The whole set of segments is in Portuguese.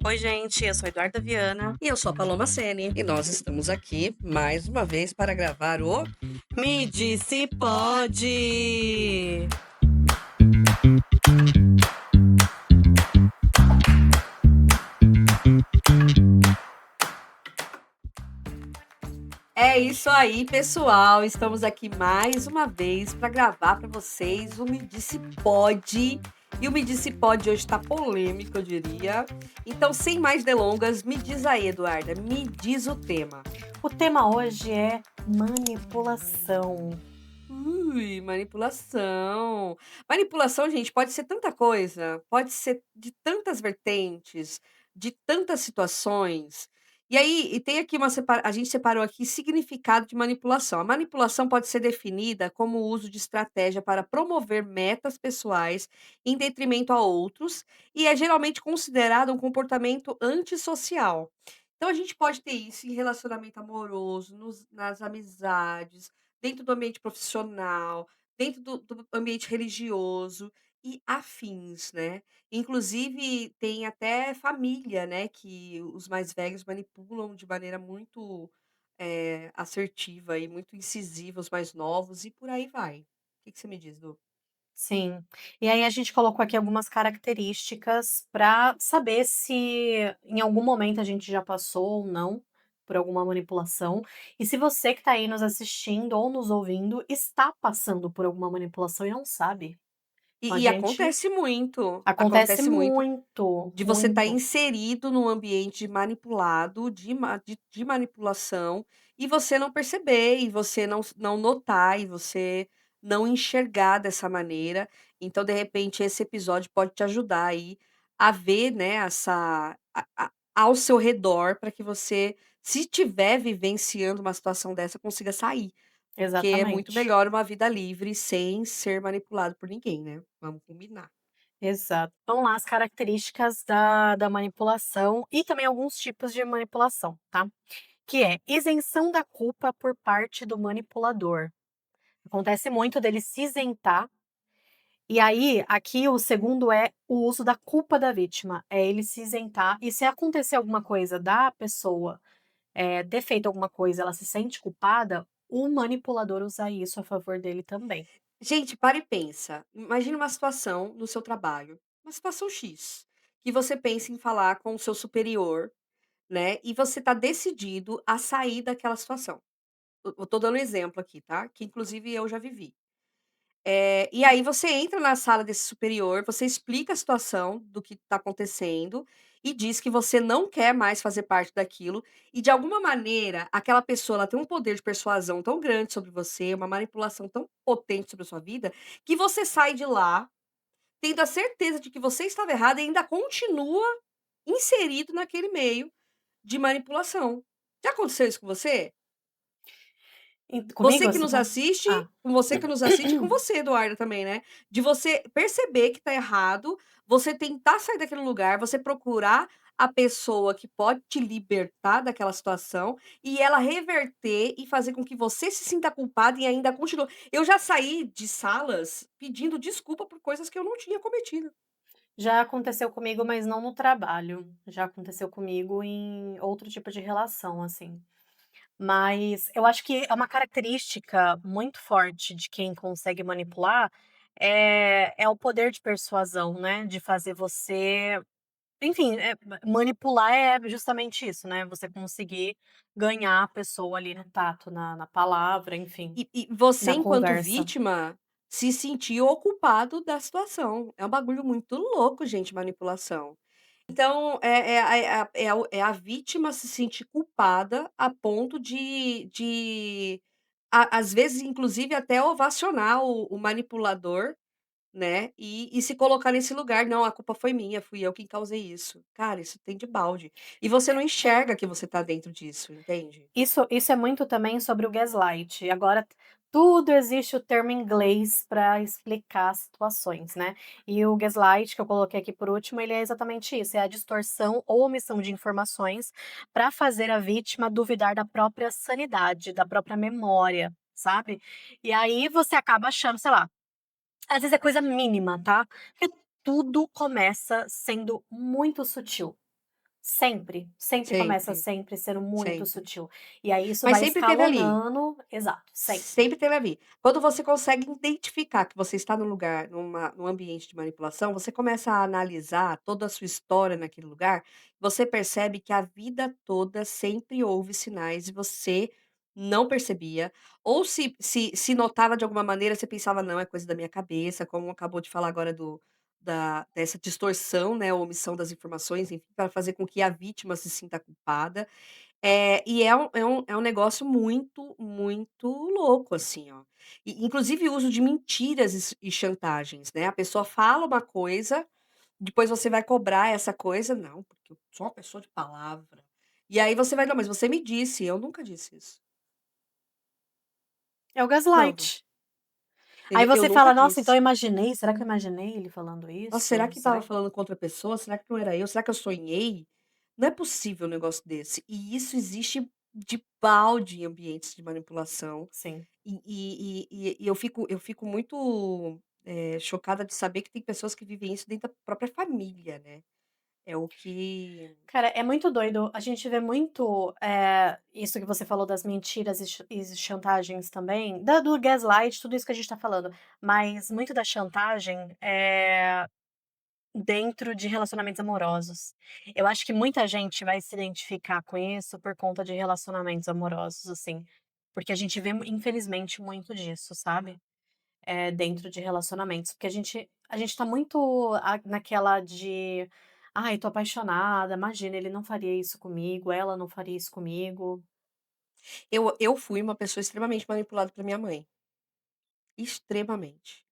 Oi, gente, eu sou a Eduarda Viana. E eu sou a Paloma Sene. E nós estamos aqui mais uma vez para gravar o Me disse pode! É isso aí, pessoal. Estamos aqui mais uma vez para gravar para vocês o Me Disse Pode. E o Me Disse Pode hoje está polêmico, eu diria. Então, sem mais delongas, me diz aí, Eduarda, me diz o tema. O tema hoje é manipulação. Manipulação. Manipulação, gente, pode ser tanta coisa, pode ser de tantas vertentes, de tantas situações. E aí, e tem aqui a gente separou aqui significado de manipulação. A manipulação pode ser definida como o uso de estratégia para promover metas pessoais em detrimento a outros, e é geralmente considerado um comportamento antissocial. Então, a gente pode ter isso em relacionamento amoroso, nas amizades, dentro do ambiente profissional, dentro do ambiente religioso e afins, né. Inclusive tem até família, né, que os mais velhos manipulam de maneira muito, assertiva e muito incisiva os mais novos e por aí vai. O que que você me diz, Du? Sim. E aí a gente colocou aqui algumas características para saber se em algum momento a gente já passou ou não por alguma manipulação. E se você que está aí nos assistindo ou nos ouvindo está passando por alguma manipulação e não sabe. Então a E gente acontece acontece muito muito, de você estar muito. inserido num ambiente manipulado, de manipulação, e você não perceber, e você não notar, e você não enxergar dessa maneira. Então, de repente, esse episódio pode te ajudar aí a ver, né, essa ao seu redor, para que você, se estiver vivenciando uma situação dessa, consiga sair. Porque é muito Exatamente. melhor uma vida livre sem ser manipulado por ninguém, né, vamos combinar. Exato. Vamos lá, as características da manipulação e também alguns tipos de manipulação, tá? Que é isenção da culpa por parte do manipulador. Acontece muito dele se isentar, e aí, aqui o segundo é o uso da culpa da vítima. É ele se isentar, e se acontecer alguma coisa da pessoa, ter feito alguma coisa, ela se sente culpada, o manipulador usa isso a favor dele também. Gente, para e pensa. Imagina uma situação no seu trabalho, uma situação X, que você pensa em falar com o seu superior, né? E você está decidido a sair daquela situação. Eu tô dando um exemplo aqui, tá? Que inclusive eu já vivi. E aí você entra na sala desse superior, você explica a situação do que está acontecendo e diz que você não quer mais fazer parte daquilo e de alguma maneira aquela pessoa ela tem um poder de persuasão tão grande sobre você, uma manipulação tão potente sobre a sua vida, que você sai de lá tendo a certeza de que você estava errado e ainda continua inserido naquele meio de manipulação. Já aconteceu isso com você? Você Comigo, que você nos tá? assiste, Ah. com você que nos assiste e com você, Eduarda, também, né. De você perceber que tá errado, você tentar sair daquele lugar, você procurar a pessoa que pode te libertar daquela situação, e ela reverter e fazer com que você se sinta culpada e ainda continua. Eu já saí de salas pedindo desculpa por coisas que eu não tinha cometido. Já aconteceu comigo, mas não no trabalho. Já aconteceu comigo em outro tipo de relação, assim. Mas eu acho que é uma característica muito forte de quem consegue manipular, é o poder de persuasão, né, de fazer você enfim, manipular é justamente isso, né, você conseguir ganhar a pessoa ali no tato, na palavra, enfim, E você, na enquanto conversa. vítima, se sentir o culpado da situação. É um bagulho muito louco, gente, manipulação. Então, é a vítima se sentir culpada a ponto de às vezes, inclusive, até ovacionar o manipulador, né, e se colocar nesse lugar: "Não, a culpa foi minha, fui eu quem causei isso". Cara, isso tem de balde. E você não enxerga que você tá dentro disso, entende? Isso é muito também sobre o gaslight. Agora tudo existe o termo em inglês para explicar situações, né. E o gaslight, que eu coloquei aqui por último, ele é exatamente isso, é a distorção ou omissão de informações para fazer a vítima duvidar da própria sanidade, da própria memória, sabe. E aí você acaba achando, sei lá, às vezes é coisa mínima, tá, porque tudo começa sendo muito sutil. sempre começa Sempre, sempre sendo muito sempre. sutil. E aí isso Mas vai sempre teve ali. escalonando exato, sempre. Sempre teve ali. Quando você consegue identificar que você está num lugar, num ambiente de manipulação, você começa a analisar toda a sua história naquele lugar, você percebe que a vida toda sempre houve sinais e você não percebia, ou se notava de alguma maneira, você pensava: "Não, é coisa da minha cabeça", como acabou de falar agora dessa distorção, né, ou omissão das informações, enfim, para fazer com que a vítima se sinta culpada. E é um negócio muito, muito louco, assim, ó. E inclusive o uso de mentiras e chantagens, né, a pessoa fala uma coisa, depois você vai cobrar essa coisa: "Não, porque eu sou uma pessoa de palavra". E aí você vai: "Não, mas você me disse", "Eu nunca disse isso". É o Prova. gaslight. Aí Entendeu? "Eu você nunca fala: "Nossa, então disse". eu imaginei, será que eu imaginei ele falando "Nossa, será isso? que estava Será". falando com outra pessoa? Será que não era eu? Será que eu sonhei?". Não é possível um negócio desse. E isso existe de balde em ambientes de manipulação. Sim. E eu fico muito, chocada de saber que tem pessoas que vivem isso dentro da própria família, né. É o que Cara, é muito doido. A gente vê muito, isso que você falou das mentiras e chantagens também, da do gaslight, tudo isso que a gente tá falando, mas muito da chantagem, dentro de relacionamentos amorosos. Eu acho que muita gente vai se identificar com isso por conta de relacionamentos amorosos, assim, porque a gente vê, infelizmente, muito disso, sabe? Dentro de relacionamentos, porque a gente tá muito naquela de: "Ai, tô apaixonada, imagina, ele não faria isso comigo, ela não faria isso comigo". eu fui uma pessoa extremamente manipulada pela minha mãe, extremamente.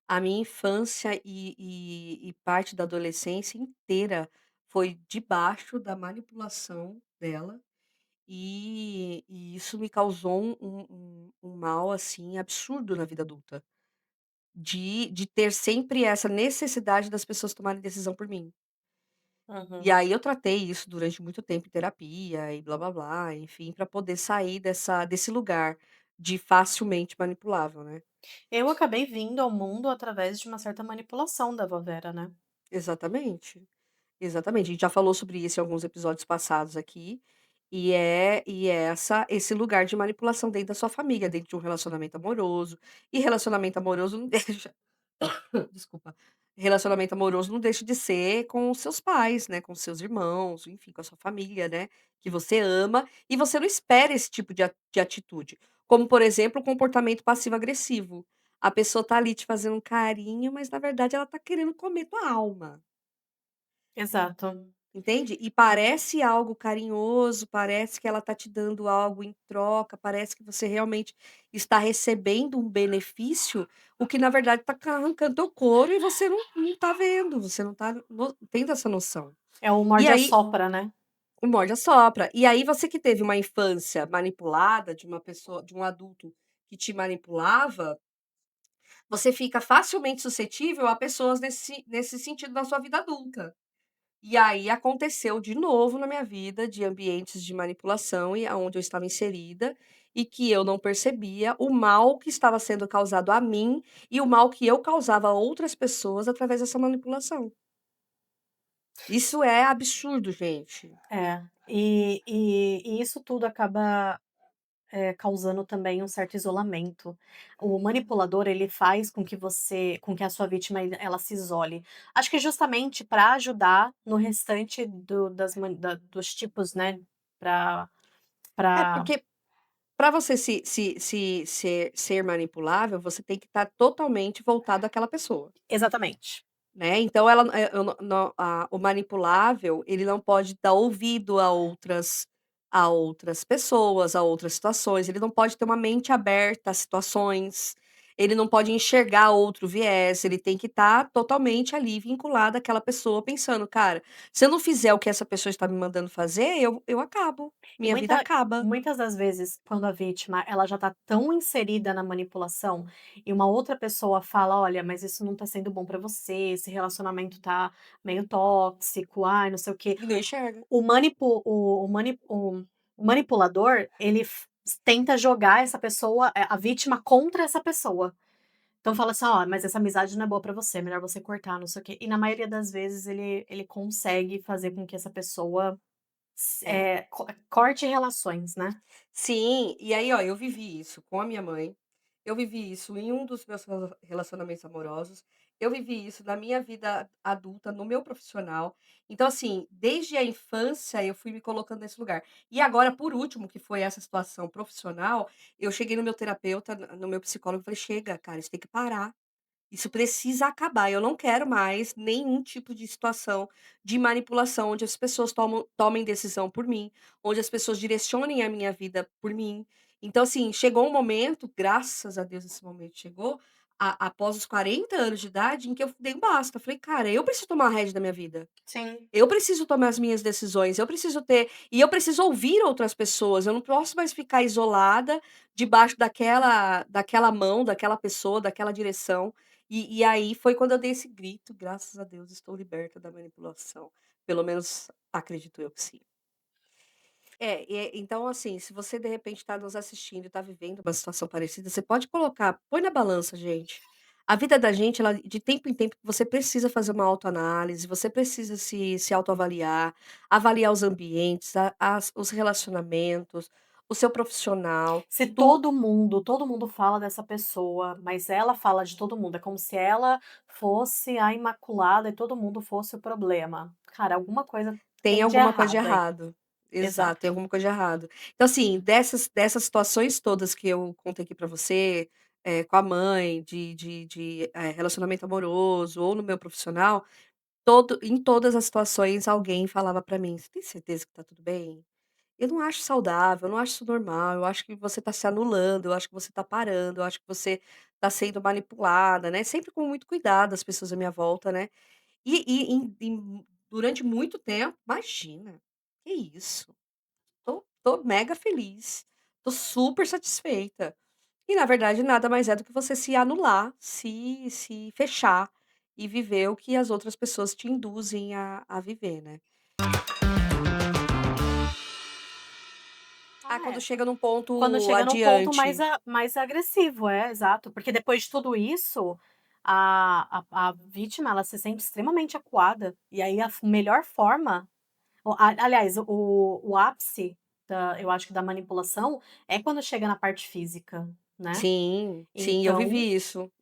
A minha infância e parte da adolescência inteira foi debaixo da manipulação dela, e isso me causou um mal, assim, absurdo na vida adulta, de ter sempre essa necessidade das pessoas tomarem decisão por mim. E Uhum. aí eu tratei isso durante muito tempo em terapia e blá-blá-blá, enfim, para poder sair desse lugar de facilmente manipulável, né. Eu acabei vindo ao mundo através de uma certa manipulação da vó Vera, né. Exatamente. Exatamente, a gente já falou sobre isso em alguns episódios passados aqui, e é esse lugar de manipulação dentro da sua família, dentro de um relacionamento amoroso, e relacionamento amoroso não deixa desculpa, relacionamento amoroso não deixa de ser com os seus pais, né, com os seus irmãos, enfim, com a sua família, né, que você ama, e você não espera esse tipo de atitude, como por exemplo, o comportamento passivo-agressivo. A pessoa tá ali te fazendo um carinho, mas na verdade ela tá querendo comer tua alma. Exato. Entende? E parece algo carinhoso, parece que ela tá te dando algo em troca, parece que você realmente está recebendo um benefício, o que na verdade tá arrancando teu couro e você não tá vendo, você não tá tendo essa noção. É o E aí morde-a-sopra, né. o morde-a-sopra. E aí você que teve uma infância manipulada, de um adulto que te manipulava, você fica facilmente suscetível a pessoas nesse sentido na sua vida adulta. E aí aconteceu de novo na minha vida, de ambientes de manipulação e aonde eu estava inserida, e que eu não percebia o mal que estava sendo causado a mim e o mal que eu causava a outras pessoas através dessa manipulação. Isso é absurdo, gente. É, e isso tudo acaba, causando também um certo isolamento. O manipulador, ele faz com que a sua vítima ela se isole. Acho que justamente para ajudar no restante dos tipos, né, para É, para porque para você ser manipulável, você tem que estar totalmente voltado àquela pessoa. exatamente. Né, então ela eu não o manipulável, ele não pode dar ouvido a outras pessoas, a outras situações, ele não pode ter uma mente aberta a situações, ele não pode enxergar outro viés, ele tem que estar totalmente ali vinculado àquela pessoa pensando: "Cara, se eu não fizer o que essa pessoa está me mandando fazer, eu acabo, E minha vida acaba". muitas das vezes, quando a vítima, ela já tá tão inserida na manipulação, e uma outra pessoa fala: "Olha, mas isso não tá sendo bom pra você, esse relacionamento tá meio tóxico, ai, não sei o quê". E não enxerga. O manipulador, ele tenta jogar essa pessoa, a vítima contra essa pessoa. Então fala assim: "Ó, mas essa amizade não é boa pra você, é melhor você cortar, não sei o quê". E na maioria das vezes ele consegue fazer com que essa pessoa É. corte relações, né. Sim, e aí, ó, eu vivi isso com a minha mãe, eu vivi isso em um dos meus relacionamentos amorosos, eu vivi isso na minha vida adulta, no meu profissional. Então, assim, desde a infância eu fui me colocando nesse lugar. E agora, por último, que foi essa situação profissional, eu cheguei no meu terapeuta, no meu psicólogo e falei: "Chega, cara, isso tem que parar. Isso precisa acabar, eu não quero mais nenhum tipo de situação de manipulação, onde as pessoas tomem decisão por mim, onde as pessoas direcionem a minha vida por mim. Então, assim, chegou um momento, graças a Deus esse momento chegou, após os 40 anos de idade, em que eu dei um basta. Falei: "Cara, eu preciso tomar a rédea da minha vida. Sim. Eu preciso tomar as minhas decisões, eu preciso ouvir outras pessoas, eu não posso mais ficar isolada debaixo daquela mão, daquela pessoa, daquela direção". E aí foi quando eu dei esse grito: "Graças a Deus estou liberta da manipulação". Pelo menos acredito eu que sim. Então assim, se você de repente está nos assistindo e está vivendo uma situação parecida, você pode colocar põe na balança, gente. A vida da gente, ela de tempo em tempo, você precisa fazer uma autoanálise, você precisa se autoavaliar, avaliar os ambientes, a as os relacionamentos, o seu profissional, Se tu todo mundo fala dessa pessoa, mas ela fala de todo mundo, é como se ela fosse a imaculada e todo mundo fosse o problema. Cara, alguma coisa tem tem de alguma coisa de errado aí. errado. Exato, tem Exato. alguma coisa de errado. Então assim, dessas situações todas que eu contei aqui pra você, com a mãe, de relacionamento amoroso ou no meu profissional, em todas as situações alguém falava pra mim: "Você tem certeza que tá tudo bem? Eu não acho saudável, eu não acho isso normal, eu acho que você tá se anulando, eu acho que você tá parando, eu acho que você tá sendo manipulada", né, sempre com muito cuidado as pessoas à minha volta, né. Durante muito tempo, imagina, que isso, tô mega feliz, tô super satisfeita. E na verdade nada mais é do que você se anular, se fechar e viver o que as outras pessoas te induzem a viver, né. Ah, Ah, quando é. chega num Quando ponto chega num ponto adiante. mais agressivo, é, exato. Porque depois de tudo isso, a vítima, ela se sente extremamente acuada, e aí a melhor forma aliás, o ápice eu acho que da manipulação, é quando chega na parte física, né. Sim, sim, Então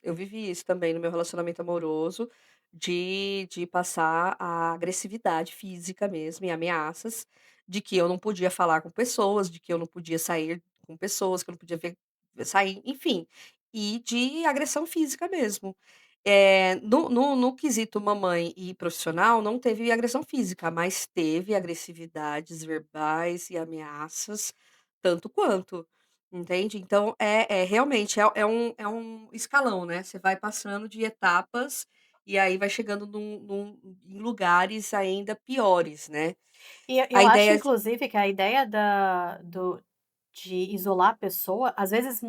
eu vivi isso também no meu relacionamento amoroso, de passar a agressividade física mesmo e ameaças, de que eu não podia falar com pessoas, de que eu não podia sair com pessoas, que eu não podia sair, enfim, e de agressão física mesmo. No quesito mamãe e profissional não teve agressão física, mas teve agressividades verbais e ameaças tanto quanto. Entende? Então realmente é um escalão, né, você vai passando de etapas, e aí vai chegando em lugares ainda piores, né. e A eu acho ideia inclusive que a ideia de isolar a pessoa, às vezes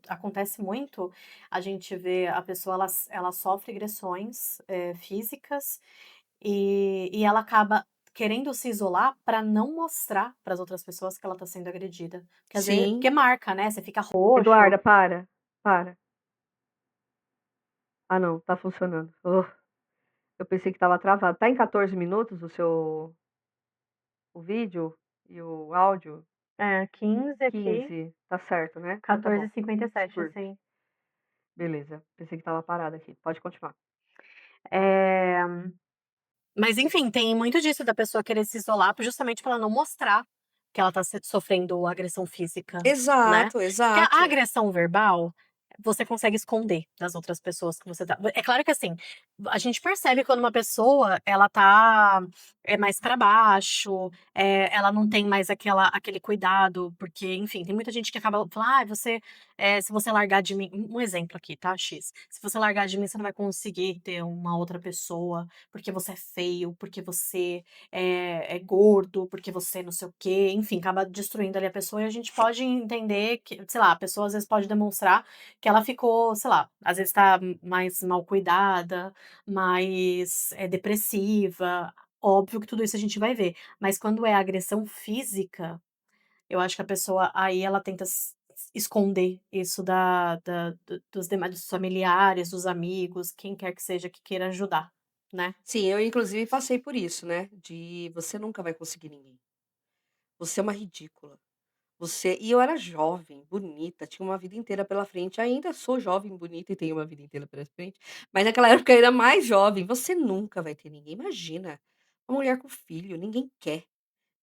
acontece muito, a gente vê a pessoa ela sofre agressões, físicas, e ela acaba querendo se isolar para não mostrar para as outras pessoas que ela está sendo agredida. Porque às vezes sim. porque marca, né, você fica roxo. Eduarda, para, para. Ah não, tá funcionando. Eu pensei que estava travado. Tá em 14 minutos o vídeo e o áudio? É, 15 aqui, 15, tá certo, né? Então tá bom. 14h57, Super. sim. Beleza, pensei que estava parado aqui. Pode continuar. Eh, mas enfim, tem muito disso da pessoa querer se isolar justamente para ela não mostrar que ela tá sofrendo agressão física, né. Exato, Porque a exato. agressão verbal, você consegue esconder das outras pessoas que você tá é claro que assim, a gente percebe quando uma pessoa ela tá, mais para baixo, ela não tem mais aquele cuidado, porque enfim, tem muita gente que acaba falando: "Ai você, se você largar de mim", um exemplo aqui, tá, X, "Se você largar de mim você não vai conseguir ter uma outra pessoa, porque você é feio, porque você é gordo, porque você não sei o quê", enfim, acaba destruindo ali a pessoa e a gente pode entender que, sei lá, a pessoa às vezes pode demonstrar que ela ficou, sei lá, às vezes tá mais mal cuidada, mais, depressiva, óbvio que tudo isso a gente vai ver, mas quando é agressão física, eu acho que a pessoa aí ela tenta esconder isso dos demais, dos familiares, dos amigos, quem quer que seja que queira ajudar, né. Sim, eu inclusive passei por isso, né, de você nunca vai conseguir ninguém. Você é uma ridícula. E eu era jovem, bonita, tinha uma vida inteira pela frente, ainda sou jovem, bonita e tenho uma vida inteira pela frente, mas naquela época eu era mais jovem. Você nunca vai ter ninguém, imagina, uma mulher com filho, ninguém quer.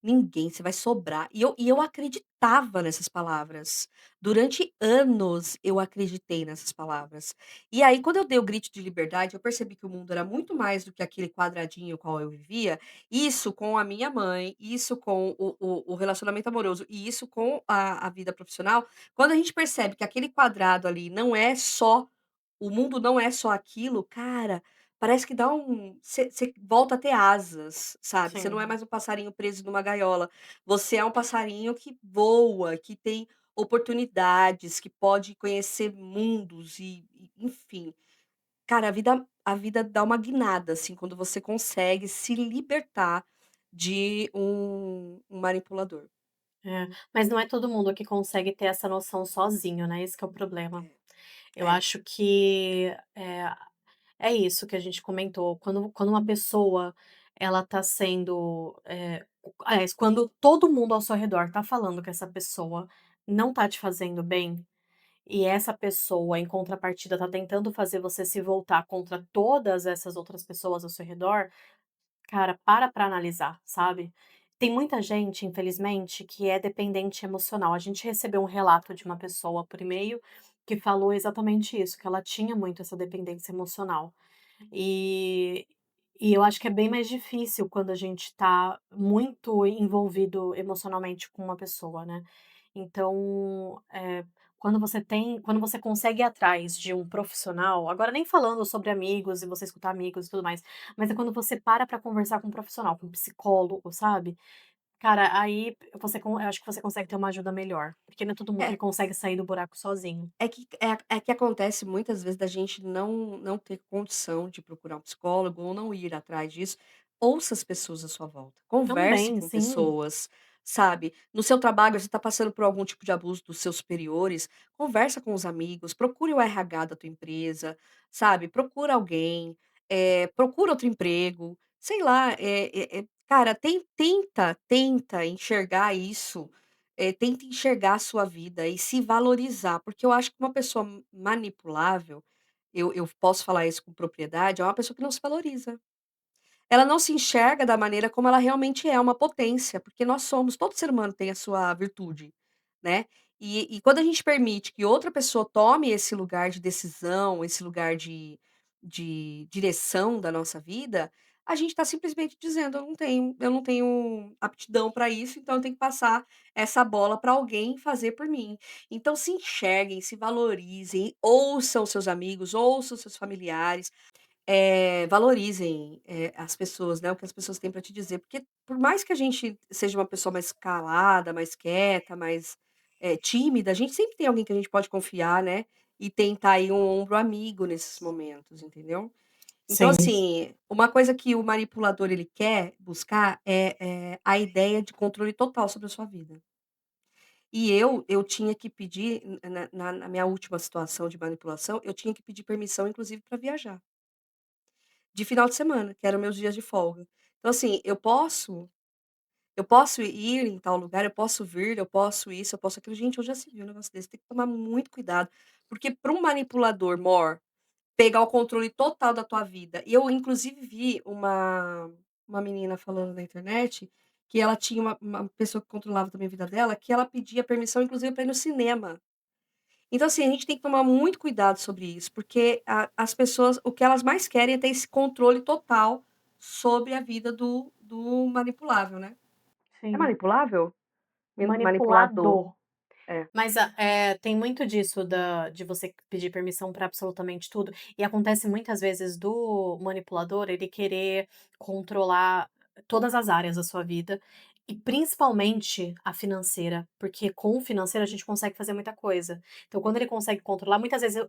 Ninguém, você vai sobrar. E eu acreditava nessas palavras. Durante anos eu acreditei nessas palavras. E aí quando eu dei o grito de liberdade, eu percebi que o mundo era muito mais do que aquele quadradinho qual eu vivia, isso com a minha mãe, isso com o relacionamento amoroso e isso com a vida profissional. Quando a gente percebe que aquele quadrado ali não é só o mundo não é só aquilo, cara, parece que dá você volta a ter asas, sabe. Você não é Sim. mais um passarinho preso numa gaiola, você é um passarinho que voa, que tem oportunidades, que pode conhecer mundos e enfim. Cara, a vida dá uma guinada, assim, quando você consegue se libertar de um manipulador. É, mas não é todo mundo que consegue ter essa noção sozinho, né, esse que é o problema. Eu É, é. acho que, é isso que a gente comentou, quando uma pessoa, ela tá sendo, aliás, quando todo mundo ao seu redor tá falando que essa pessoa não tá te fazendo bem, e essa pessoa, em contrapartida, tá tentando fazer você se voltar contra todas essas outras pessoas ao seu redor, cara, para pra analisar, sabe. Tem muita gente, infelizmente, que é dependente emocional. A gente recebeu um relato de uma pessoa por e-mail que falou exatamente isso, que ela tinha muito essa dependência emocional. E e eu acho que é bem mais difícil quando a gente tá muito envolvido emocionalmente com uma pessoa, né. Então, quando você consegue ir atrás de um profissional, agora nem falando sobre amigos e você escutar amigos e tudo mais, mas é quando você para pra conversar com um profissional, com um psicólogo, sabe. Cara, aí eu acho que você consegue ter uma ajuda melhor, porque não é todo mundo que É. consegue sair do buraco sozinho. É que acontece muitas vezes da gente não ter condição de procurar um psicólogo ou não ir atrás disso. Ouça as pessoas à sua volta, converse Também, com sim. pessoas, sabe. No seu trabalho, você está passando por algum tipo de abuso dos seus superiores, conversa com os amigos, procure o RH da tua empresa, sabe, procura alguém, procura outro emprego, sei lá, cara, tenta enxergar isso, tenta enxergar a sua vida e se valorizar, porque eu acho que uma pessoa manipulável, eu posso falar isso com propriedade, é uma pessoa que não se valoriza. Ela não se enxerga da maneira como ela realmente é, uma potência, porque nós somos todo ser humano tem a sua virtude, né. E quando a gente permite que outra pessoa tome esse lugar de decisão, esse lugar de direção da nossa vida, a gente está simplesmente dizendo: "Eu não tenho aptidão para isso, então eu tenho que passar essa bola para alguém fazer por mim". Então se enxerguem, se valorizem, ouçam seus amigos, ouçam seus familiares. Valorizem, as pessoas, né, o que as pessoas têm para te dizer, porque por mais que a gente seja uma pessoa mais calada, mais quieta, mais, tímida, a gente sempre tem alguém que a gente pode confiar, né, e tentar aí um ombro amigo nesses momentos, entendeu. Então Sim. assim, uma coisa que o manipulador ele quer buscar é a ideia de controle total sobre a sua vida. E eu tinha que pedir na minha última situação de manipulação, eu tinha que pedir permissão inclusive para viajar. De final de semana, que eram meus dias de folga. Então assim, eu posso ir em tal lugar, eu posso vir, eu posso isso, eu posso aquilo. Gente, eu já se viu um negócio desse, tem que tomar muito cuidado, porque para um manipulador mor pegar o controle total da tua vida, e eu inclusive vi uma menina falando na internet, que ela tinha uma pessoa que controlava também a vida dela, que ela pedia permissão inclusive para ir no cinema. Então, assim, a gente tem que tomar muito cuidado sobre isso, porque as pessoas, o que elas mais querem é ter esse controle total sobre a vida do manipulável, né. É Sim. manipulável? Manipulador. Manipulador. É. Mas tem muito disso de você pedir permissão para absolutamente tudo, e acontece muitas vezes do manipulador ele querer controlar todas as áreas da sua vida, e principalmente a financeira, porque com o financeiro a gente consegue fazer muita coisa. Então quando ele consegue controlar, muitas vezes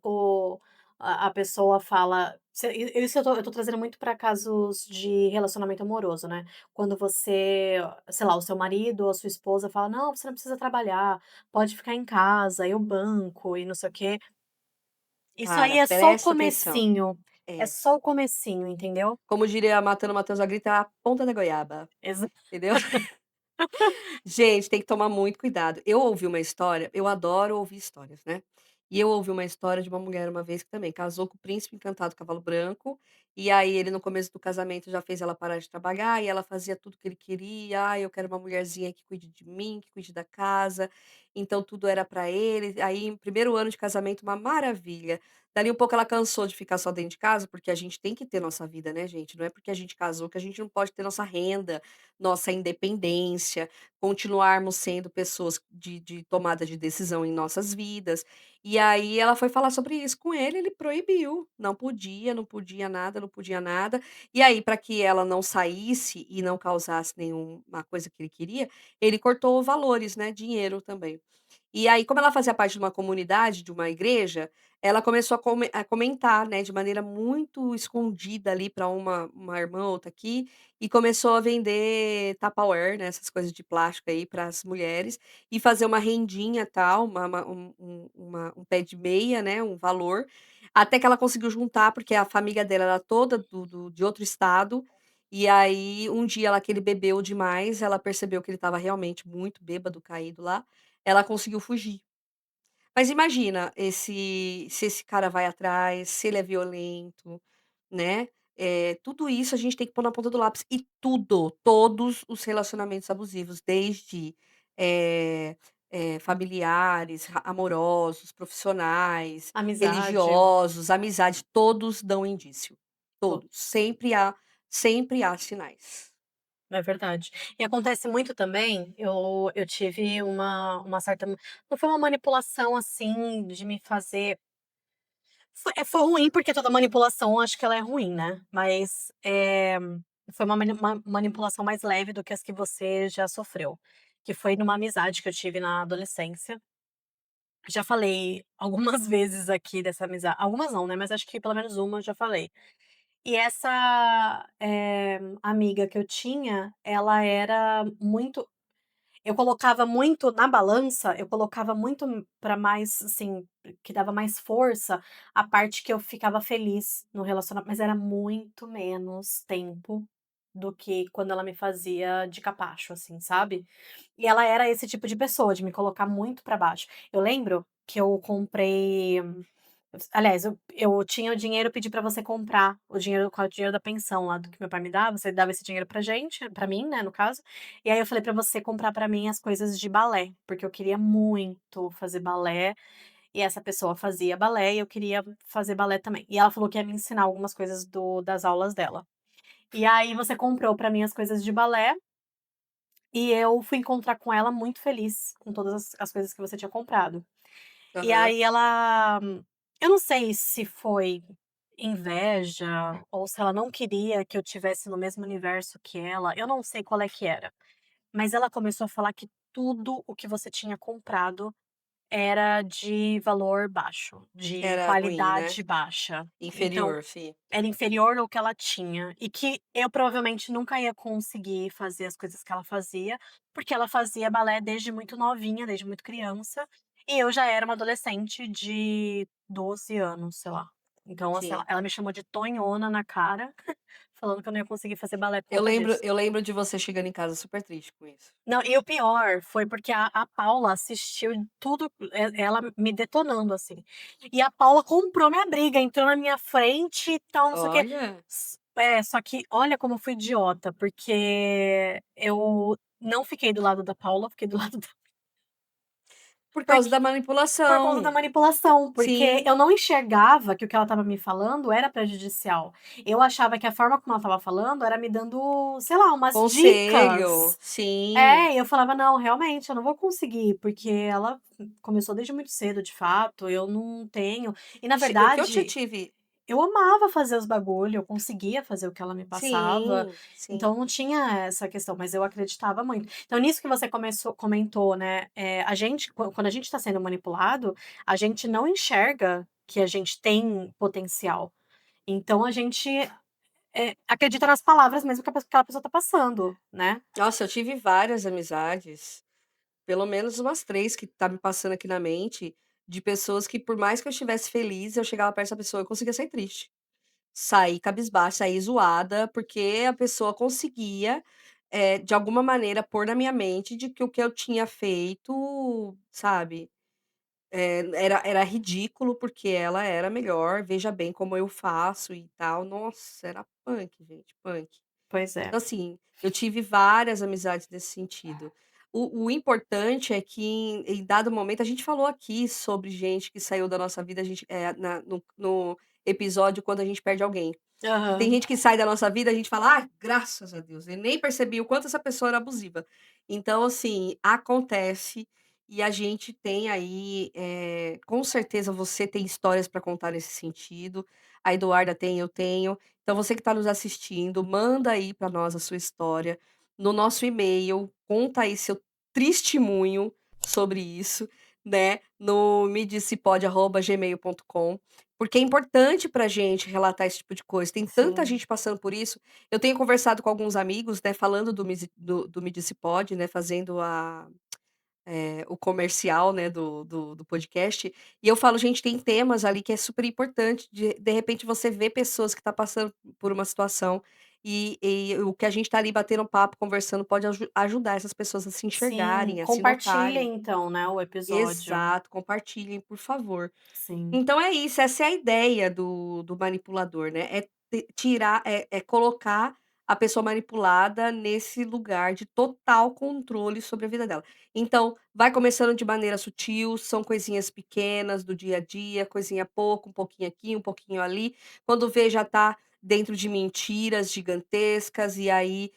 a pessoa fala isso eu tô trazendo muito para casos de relacionamento amoroso, né. Quando você, sei lá, o seu marido ou a sua esposa fala: "Não, você não precisa trabalhar, pode ficar em casa, eu banco e não sei o quê". Isso aí Cara, é só o presta atenção. comecinho, é É. só o comecinho, entendeu? Como diria Matando Matheus a Grita, é a ponta da goiaba, Exa entendeu? Gente, tem que tomar muito cuidado. Eu ouvi uma história, eu adoro ouvir histórias, né. E eu ouvi uma história de uma mulher uma vez que também casou com o príncipe encantado cavalo branco, e aí ele no começo do casamento já fez ela parar de trabalhar e ela fazia tudo que ele queria: "Ai, eu quero uma mulherzinha que cuide de mim, que cuide da casa", então tudo era pra ele. Aí, em primeiro ano de casamento, uma maravilha. Dali um pouco ela cansou de ficar só dentro de casa, porque a gente tem que ter nossa vida, né, gente. Não é porque a gente casou que a gente não pode ter nossa renda, nossa independência, continuarmos sendo pessoas de tomada de decisão em nossas vidas. E aí ela foi falar sobre isso com ele proibiu, não podia, não podia nada, não podia nada. E aí para que ela não saísse e não causasse nenhuma coisa que ele queria, ele cortou valores, né, dinheiro também. E aí, como ela fazia parte de uma comunidade, de uma igreja, ela começou a comentar, né, de maneira muito escondida ali para uma irmã, outra aqui, e começou a vender Tupperware, né, essas coisas de plástico aí para as mulheres, e fazer uma rendinha, tal, um pé de meia, né, um valor, até que ela conseguiu juntar, porque a família dela era toda de outro estado, e aí um dia lá que ele bebeu demais, ela percebeu que ele estava realmente muito bêbado, caído lá, ela conseguiu fugir. Mas imagina se esse cara vai atrás, se ele é violento, né, tudo isso a gente tem que pôr na ponta do lápis e tudo, todos os relacionamentos abusivos, desde, eh familiares, amorosos, profissionais, amizade. religiosos, amizade, todos dão indício, todos, sempre há sinais. É verdade. E acontece muito também, eu tive uma certa não foi uma manipulação, assim, de me fazer foi ruim, porque toda manipulação acho que ela é ruim, né, mas, foi uma manipulação mais leve do que as que você já sofreu, que foi numa amizade que eu tive na adolescência. Já falei algumas vezes aqui dessa amizade algumas não, né, mas acho que pelo menos uma eu já falei. E essa, amiga que eu tinha, ela era muito eu colocava muito na balança, eu colocava muito pra mais, assim, que dava mais força, a parte que eu ficava feliz no relacionamento, mas era muito menos tempo do que quando ela me fazia de capacho, assim, sabe. E ela era esse tipo de pessoa, de me colocar muito pra baixo. Eu lembro que eu comprei aliás, eu tinha o dinheiro, pedi pra você comprar o dinheiro com o dinheiro da pensão lá do que meu pai me dava, você dava esse dinheiro pra gente, pra mim, né, no caso, e aí eu falei pra você comprar pra mim as coisas de balé, porque eu queria muito fazer balé, e essa pessoa fazia balé e eu queria fazer balé também. E ela falou que ia me ensinar algumas coisas das aulas dela. E aí você comprou pra mim as coisas de balé, e eu fui encontrar com ela muito feliz com todas as coisas que você tinha comprado. E Aham. aí ela eu não sei se foi inveja ou se ela não queria que eu tivesse no mesmo universo que ela, eu não sei qual é que era, mas ela começou a falar que tudo o que você tinha comprado era de valor baixo, de Era ruim, né? qualidade baixa. Então, Inferior, sim. era inferior ao que ela tinha e que eu provavelmente nunca ia conseguir fazer as coisas que ela fazia, porque ela fazia balé desde muito novinha, desde muito criança, e eu já era uma adolescente de 12 anos, sei lá. Então, assim, ela Sim. ela me chamou de tonhona na cara, falando que eu não ia conseguir fazer balé por Eu conta lembro disso. eu lembro de você chegando em casa super triste com isso. Não, e o pior foi porque a Paula assistiu tudo, ela me detonando, assim. E a Paula comprou minha briga, entrou na minha frente e tal, não sei o quê. Olha, Só que olha como eu fui idiota, porque eu não fiquei do lado da Paula, fiquei do lado da por causa porque da por conta da manipulação. manipulação, porque Sim, eu não enxergava que o que ela estava me falando era prejudicial. Eu achava que a forma como ela estava falando era me dando, sei lá, umas conselho, dicas. sim. É, e eu falava: "Não, realmente eu não vou conseguir", porque ela começou desde muito cedo, de fato, eu não tenho e na O que eu te verdade tive eu amava fazer os bagulho, eu conseguia fazer o que ela me passava, Sim, sim. então não tinha essa questão, mas eu acreditava muito. Então nisso que você comentou, né, a gente quando a gente está sendo manipulado, a gente não enxerga que a gente tem potencial. Então a gente, acredita nas palavras mesmo que aquela pessoa tá passando, né. Nossa, eu tive várias amizades, pelo menos umas 3 que tá me passando aqui na mente, de pessoas que por mais que eu estivesse feliz, eu chegava perto dessa pessoa, eu conseguia sair triste. Sair cabisbaixa, sair zoada, porque a pessoa conseguia, de alguma maneira pôr na minha mente de que o que eu tinha feito, sabe, era ridículo, porque ela era melhor, veja bem como eu faço e tal. Nossa, era punk, gente, punk. Pois é. Então, assim, eu tive várias amizades nesse sentido. O importante é que em dado momento a gente falou aqui sobre gente que saiu da nossa vida, a gente, no episódio quando a gente perde alguém. Que tem Aham. gente que sai da nossa vida, a gente fala: "Ai, graças a Deus, eu nem percebi o quanto essa pessoa era abusiva". Então, assim, acontece e a gente tem aí, com certeza você tem histórias para contar nesse sentido, a Eduarda tem, eu tenho. Então você que está nos assistindo, manda aí para nós a sua história no nosso e-mail, conta aí seu testemunho sobre isso, né, no medicipod@gmail.com. Porque é importante pra gente relatar esse tipo de coisa, tem tanta Sim, gente passando por isso. Eu tenho conversado com alguns amigos, né, falando do Me Disse Pod, né, fazendo o comercial, né, do podcast, e eu falo: "Gente, tem temas ali que é super importante de repente você vê pessoas que tá passando por uma situação, e o que a gente tá ali batendo papo, conversando, pode ajudar essas pessoas a se sim. enxergarem, a se notarem". Compartilhem então, né, o episódio. Exato, compartilhem, por favor. Sim, Então é isso, essa é a ideia do manipulador, né, é tirar colocar a pessoa manipulada nesse lugar de total controle sobre a vida dela. Então, vai começando de maneira sutil, são coisinhas pequenas do dia a dia, coisinha pouco, um pouquinho aqui, um pouquinho ali, quando vê já tá dentro de mentiras gigantescas e aí,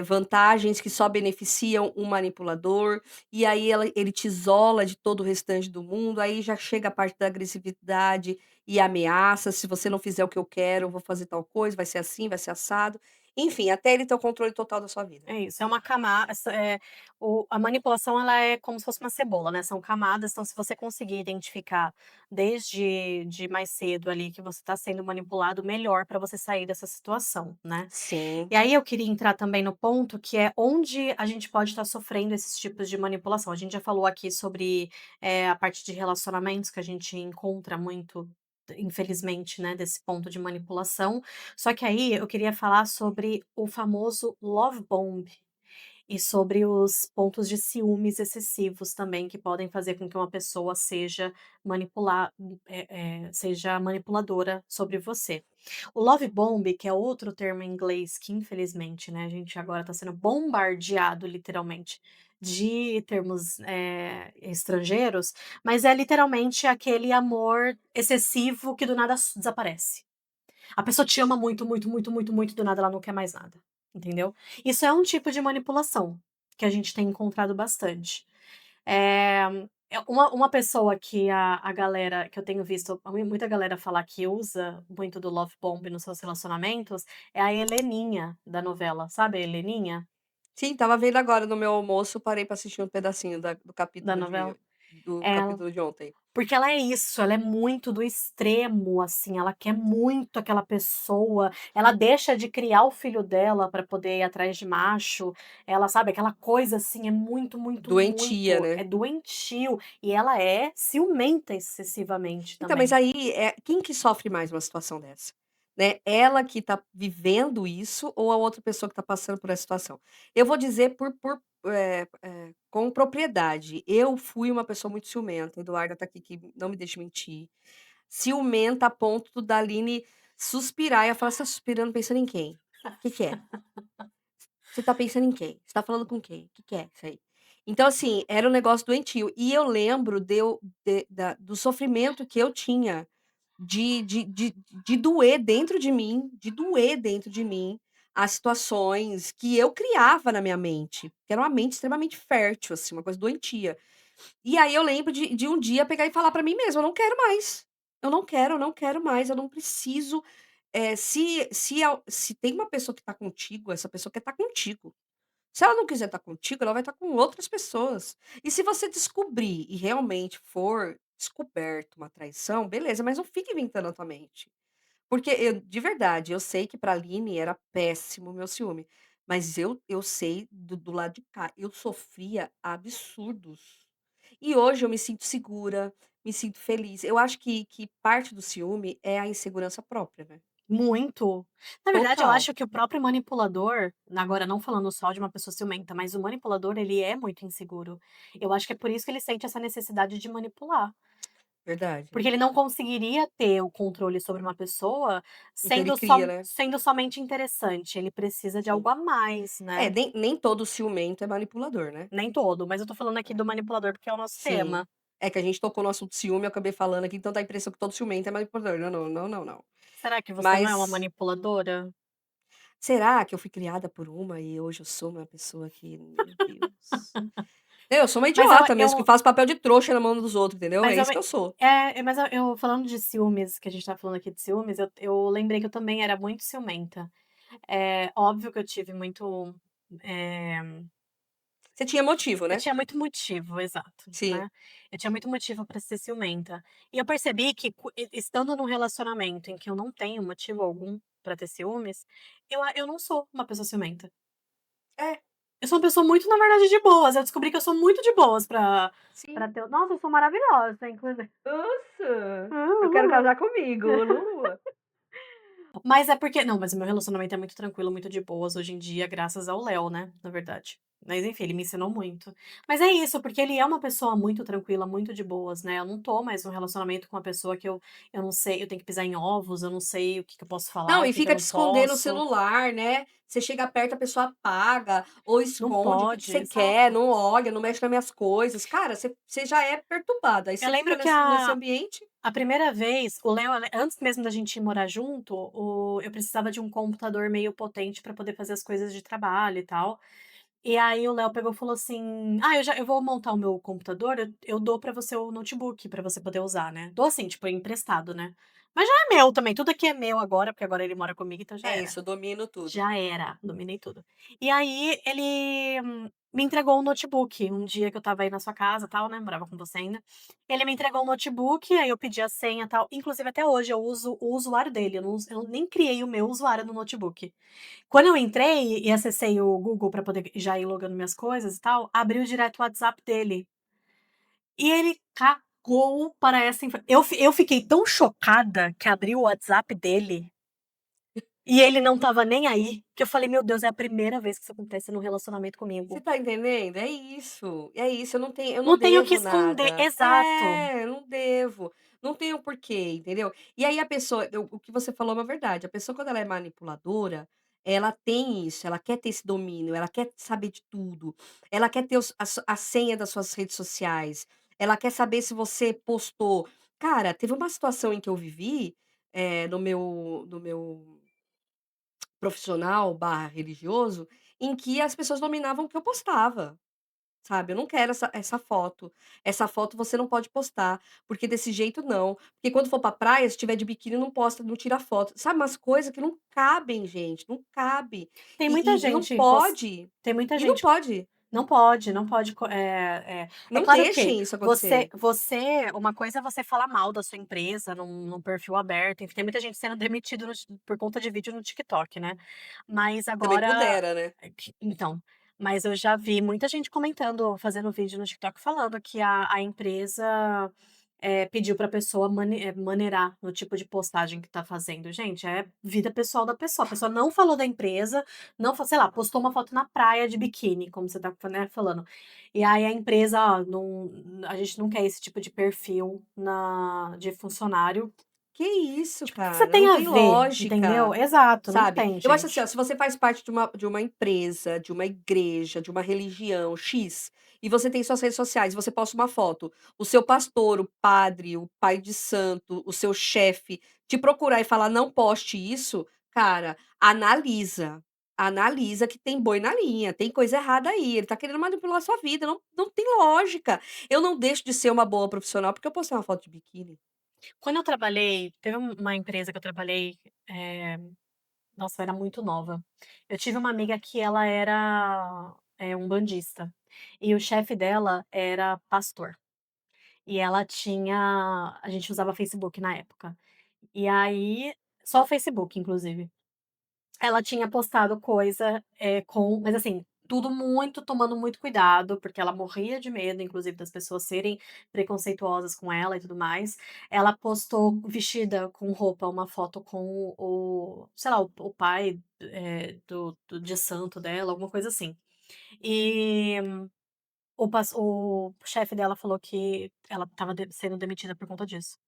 vantagens que só beneficiam o manipulador, e aí ele te isola de todo o restante do mundo, aí já chega a parte da agressividade e ameaça: "Se você não fizer o que eu quero, eu vou fazer tal coisa, vai ser assim, vai ser assado". Enfim, até ele ter o controle total da sua vida. é isso, é uma camada. A manipulação ela é como se fosse uma cebola, né, são camadas, então se você conseguir identificar desde de mais cedo ali que você está sendo manipulado, melhor para você sair dessa situação, né. Sim, E aí eu queria entrar também no ponto que é onde a gente pode estar sofrendo esses tipos de manipulação. A gente já falou aqui sobre, a parte de relacionamentos que a gente encontra muito, infelizmente, né, desse ponto de manipulação. Só que aí eu queria falar sobre o famoso love bomb e sobre os pontos de ciúmes excessivos também que podem fazer com que uma pessoa seja manipuladora sobre você. O love bomb, que é outro termo em inglês que infelizmente, né, a gente agora está sendo bombardeado literalmente de termos, estrangeiros, mas é literalmente aquele amor excessivo que do nada desaparece. A pessoa te ama muito, muito, muito, muito, muito, do nada ela não quer mais nada, entendeu? Isso é um tipo de manipulação que a gente tem encontrado bastante. Eh, uma pessoa que a galera que eu tenho visto muita galera falar que usa muito do love bomb nos seus relacionamentos, é a Heleninha da novela, sabe a Heleninha sim, estava vendo agora no meu almoço, parei pra assistir um pedacinho da novela? do Ela capítulo de ontem. Porque ela é isso, ela é muito do extremo, assim, ela quer muito aquela pessoa, ela deixa de criar o filho dela para poder ir atrás de macho, ela sabe, aquela coisa assim, é muito, muito, Doentia, muito, né. é doentio, e ela é ciumenta excessivamente Então, mas também. aí, quem que sofre mais numa situação dessa? Né, ela que tá vivendo isso ou a outra pessoa que tá passando por essa situação? Eu vou dizer com propriedade, eu fui uma pessoa muito ciumenta, a Eduarda tá aqui que não me deixa mentir, ciumenta a ponto da Aline suspirar e ela fala: "Você tá suspirando pensando em quem? Que é? Você tá pensando em quem? Você tá falando com quem? Que é isso aí?". Então, assim, era um negócio doentio. E eu lembro de eu de da do sofrimento que eu tinha de doer dentro de mim, as situações que eu criava na minha mente, que era uma mente extremamente fértil, assim, uma coisa doentia. E aí eu lembro de um dia pegar e falar pra mim mesma: "Eu não quero mais". eu não quero mais, eu não preciso, se tem uma pessoa que tá contigo, essa pessoa quer estar contigo. Se ela não quiser estar contigo, ela vai estar com outras pessoas. E se você descobrir e realmente for descoberto uma traição, beleza, mas não fique inventando na tua mente. Porque eu de verdade, eu sei que pra Aline era péssimo o meu ciúme, mas eu sei do lado de cá, eu sofria absurdos. E hoje eu me sinto segura, me sinto feliz. Eu acho que parte do ciúme é a insegurança própria, né. Muito. Na verdade, eu Total. acho que o próprio manipulador, agora não falando só de uma pessoa ciumenta, mas o manipulador, ele é muito inseguro. Eu acho que é por isso que ele sente essa necessidade de manipular. Verdade. Porque ele não conseguiria ter o controle sobre uma pessoa Então ele sendo cria, né. sendo somente interessante, ele precisa de Sim. algo a mais, É, né. nem todo ciumento é manipulador, né. Nem todo, mas eu tô falando aqui É. do manipulador, porque é o nosso Sim. tema. É que a gente tocou no assunto ciúme, eu acabei falando aqui, então dá a impressão que todo ciumento é manipulador. Não, não, não, não, não. Será que você não é uma Mas manipuladora? será que eu fui criada por uma e hoje eu sou uma pessoa que, meu Deus. Eu sou uma Mas eu idiota mesmo, que eu faço papel de trouxa na mão dos outros, entendeu? É mas eu isso me que eu sou. mas eu falando de ciúmes, que a gente tá falando aqui de ciúmes, eu lembrei que eu também era muito ciumenta. É óbvio que eu tive muito, eh Você tinha motivo, eu né? tinha muito motivo, exato, Sim. né. Eu tinha muito motivo pra ser ciumenta. E eu percebi que estando num relacionamento em que eu não tenho motivo algum pra ter ciúmes, eu não sou uma pessoa ciumenta. É, Eu sou uma pessoa muito, na verdade, de boas. Eu descobri que eu sou muito de boas pra sim. ter nossa, eu sou maravilhosa, inclusive. Nossa, eu quero casar comigo, Lulu. Mas é porque não, mas o meu relacionamento é muito tranquilo, muito de boas hoje em dia, graças ao Léo, né, na verdade. Mas enfim, ele me ensinou muito. Mas é isso, porque ele é uma pessoa muito tranquila, muito de boas, né, eu não tô mais num relacionamento com uma pessoa que eu não sei, eu tenho que pisar em ovos, eu não sei o que que eu posso Não, falar, o e que que eu fica te não escondendo o posso. celular, né. Você chega perto, a pessoa apaga ou Não esconde, o que que pode, você quer, exato. não olha, não mexe nas minhas coisas. Cara, você já é perturbada, aí Eu você fica lembro que nesse ambiente. a primeira vez, o Léo, antes mesmo da gente ir morar junto, eu precisava de um computador meio potente pra poder fazer as coisas de trabalho e tal. E aí o Léo pegou e falou assim: "Ah, eu vou montar o meu computador, eu dou pra você o notebook pra você poder usar, né". Dou assim, tipo, emprestado, né. Mas já é meu também, tudo aqui é meu agora, porque agora ele mora comigo, então já É era. isso, eu domino tudo. Já era, dominei tudo. E aí ele me entregou um notebook, um dia que eu estava aí na sua casa, tal, né, morava com você ainda. Ele me entregou o notebook, aí eu pedi a senha, tal, inclusive até hoje eu uso o usuário dele, eu nem criei o meu usuário no notebook. Quando eu entrei e acessei o Google pra poder já ir logando minhas coisas e tal, abriu direto o WhatsApp dele. E ele cagou para essa eu fiquei tão chocada que abriu o WhatsApp dele e ele não estava nem aí, que eu falei: "Meu Deus, é a primeira vez que isso acontece num relacionamento Você comigo". tá entendendo? É isso, eu não Não tenho o que devo esconder, nada. exato. É, eu não devo, não tenho porquê, entendeu? E aí a pessoa o que você falou é uma verdade, a pessoa quando ela é manipuladora, ela tem isso, ela quer ter esse domínio, ela quer saber de tudo, ela quer ter a senha das suas redes sociais, ela quer saber se você postou. Cara, teve uma situação em que eu vivi, no meu profissional/religioso, em que as pessoas dominavam o que eu postava. Sabe, eu não quero essa foto você não pode postar, porque desse jeito não, porque quando for pra praia, se tiver de biquíni não posta, não tira foto, sabe, umas coisas que não cabem gente, não cabe, Tem muita e não gente pode, tem muita e não gente pode, não pode, não pode é não claro que deixem isso acontecer. uma coisa é você falar mal da sua empresa num perfil aberto, enfim, tem muita gente sendo demitido por conta de vídeo no TikTok, né. Mas Também agora pudera, né. então, mas eu já vi muita gente comentando, fazendo vídeo no TikTok falando que a empresa, pediu pra pessoa maneirar no tipo de postagem que tá fazendo. Gente, é vida pessoal da pessoa, a pessoa não falou da empresa, não sei lá, postou uma foto na praia de biquíni, como você tá, né, falando. E aí a empresa: "Ó, não, a gente não quer esse tipo de perfil de funcionário". Que isso Tipo, o que que você cara, tem não a tem ver, entendeu? lógica, Exato, não sabe. tem, Eu acho assim, ó, gente. se você faz parte de uma empresa, de uma igreja, de uma religião X, e você tem suas redes sociais, você posta uma foto, o seu pastor, o padre, o pai de santo, o seu chefe, te procurar e falar: "Não poste isso", cara, analisa que tem boi na linha, tem coisa errada aí, ele tá querendo manipular a sua vida, não tem lógica. Eu não deixo de ser uma boa profissional porque eu postei uma foto de biquíni. Quando eu trabalhei teve uma empresa que eu trabalhei, eh, nossa, eu era muito nova. Eu tive uma amiga que ela era, umbandista, e o chefe dela era pastor. E ela tinha a gente usava Facebook na época. E aí só o Facebook, inclusive. Ela tinha postado coisa, mas assim, tudo muito tomando muito cuidado, porque ela morria de medo, inclusive, das pessoas serem preconceituosas com ela e tudo mais. Ela postou vestida com roupa, uma foto com sei lá, o pai, do de santo dela, alguma coisa assim. E o chefe dela falou que ela estava sendo demitida por conta disso.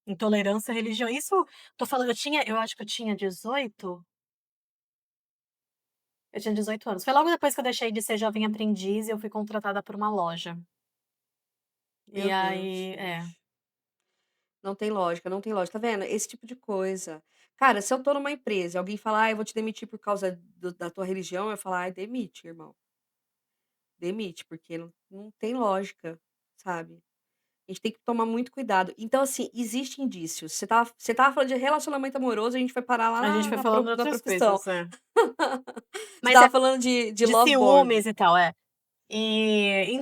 Intolerância à religião. Isso tô falando, eu acho que eu tinha 18. Eu tinha 18 anos. Foi logo depois que eu deixei de ser jovem aprendiz e eu fui contratada por uma loja. E Meu Deus, aí gente. Não tem lógica, não tem lógica. Tá vendo? Esse tipo de coisa. Cara, se eu tô numa empresa e alguém falar: "Ah, eu vou te demitir por causa da tua religião", eu falar: "Ai, demite, irmão. Demite", porque não tem lógica, sabe. A gente tem que tomar muito cuidado. Então, assim, existe indícios. Você estava falando de relacionamento amoroso, a gente foi parar a gente lá foi na falando de na outras profissão. coisas, é. Você Mas é estava falando de de love bombing. ciúmes e tal, é.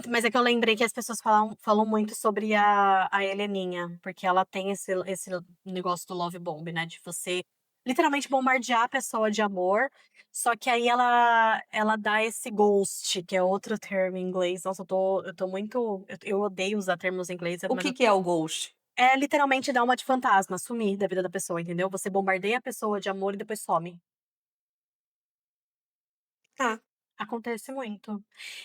Mas é que eu lembrei que as pessoas falam muito sobre a Heleninha, porque ela tem esse negócio do love bomb, né, de você literalmente bombardear a pessoa de amor, só que aí ela dá esse ghost, que é outro termo em inglês. Nossa, eu tô muito eu odeio usar termos em inglês, O mas que que é o ghost? é literalmente dar uma de fantasma, sumir da vida da pessoa, entendeu? Você bombardeia a pessoa de amor e depois some. Ah, Acontece muito.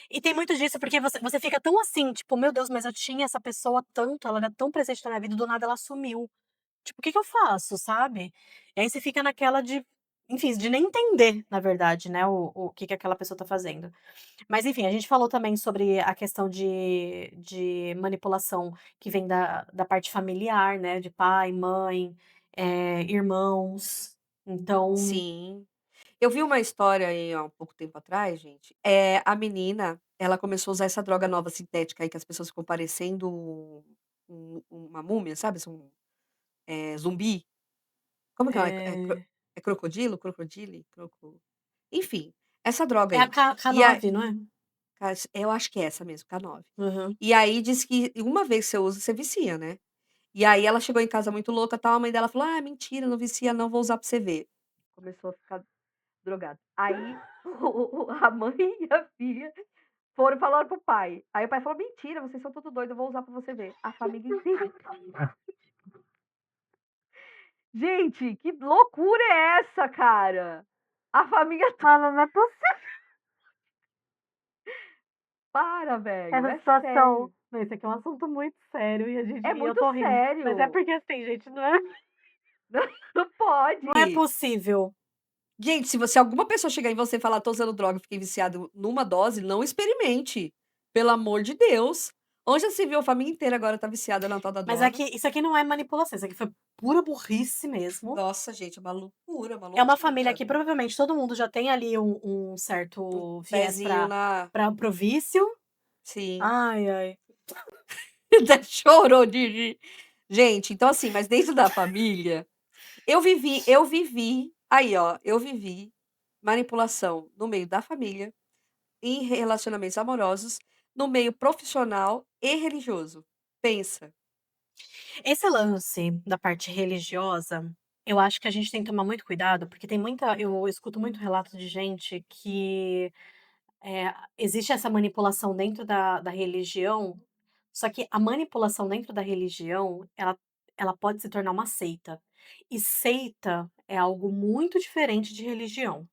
E tem muito disso, porque você fica tão assim, tipo: "Meu Deus, mas eu tinha essa pessoa tanto, ela era tão presente na minha vida e do nada ela sumiu. Tipo, o que que eu faço?", sabe. E aí você fica naquela de, enfim, de nem entender, na verdade, né, o que que aquela pessoa tá fazendo. Mas enfim, a gente falou também sobre a questão de manipulação que vem da parte familiar, né, de pai, mãe, irmãos. Então, sim. Eu vi uma história aí há um pouco tempo atrás, gente, a menina, ela começou a usar essa droga nova sintética aí que as pessoas ficam parecendo uma múmia, sabe, são, zumbi. Como que ela eh, é crocodilo? Crocodile? Enfim, essa droga é a aí. E a K9, não é? eu acho que é essa mesmo, K9. Aham. E aí diz que uma vez que você usa, você vicia, né. E aí ela chegou em casa muito louca, tal, a mãe dela falou: "Ah, mentira, não vicia não, vou usar pra você ver". Começou a ficar drogada. Aí a mãe e a filha foram e falaram para o pai. Aí o pai falou: "Mentira, vocês são tudo doido, eu vou usar pra você ver". A família inteira. Gente, que loucura é essa, cara? A família to Fala: "Não é possível para, velho, essa é situação". sério. Não, esse aqui é um assunto muito sério É e eu muito tô rindo. Mas é sério. porque, assim, gente, Não, não não é pode. possível. Gente, se você alguma pessoa chegar em você e falar: "Tô usando droga, fiquei viciado numa dose", não experimente, pelo amor de Deus. Onde já se viu a família inteira agora tá viciada na tal da Mas é droga. que isso aqui não é manipulação, isso aqui foi pura burrice mesmo. Nossa, gente, é uma É uma família loucura. que provavelmente todo mundo já tem ali um Um certo viés pezinho na para o vício. sim. Ai, ai. Até chorou de rir. Gente, então assim, mas dentro da família, eu vivi aí ó, eu vivi manipulação no meio da família, em relacionamentos amorosos, no meio profissional e religioso. Pensa. Esse lance da parte religiosa, eu acho que a gente tem que tomar muito cuidado, porque eu escuto muito relato de gente que, existe essa manipulação dentro da religião, só que a manipulação dentro da religião, ela pode se tornar uma seita. E seita é algo muito diferente de religião,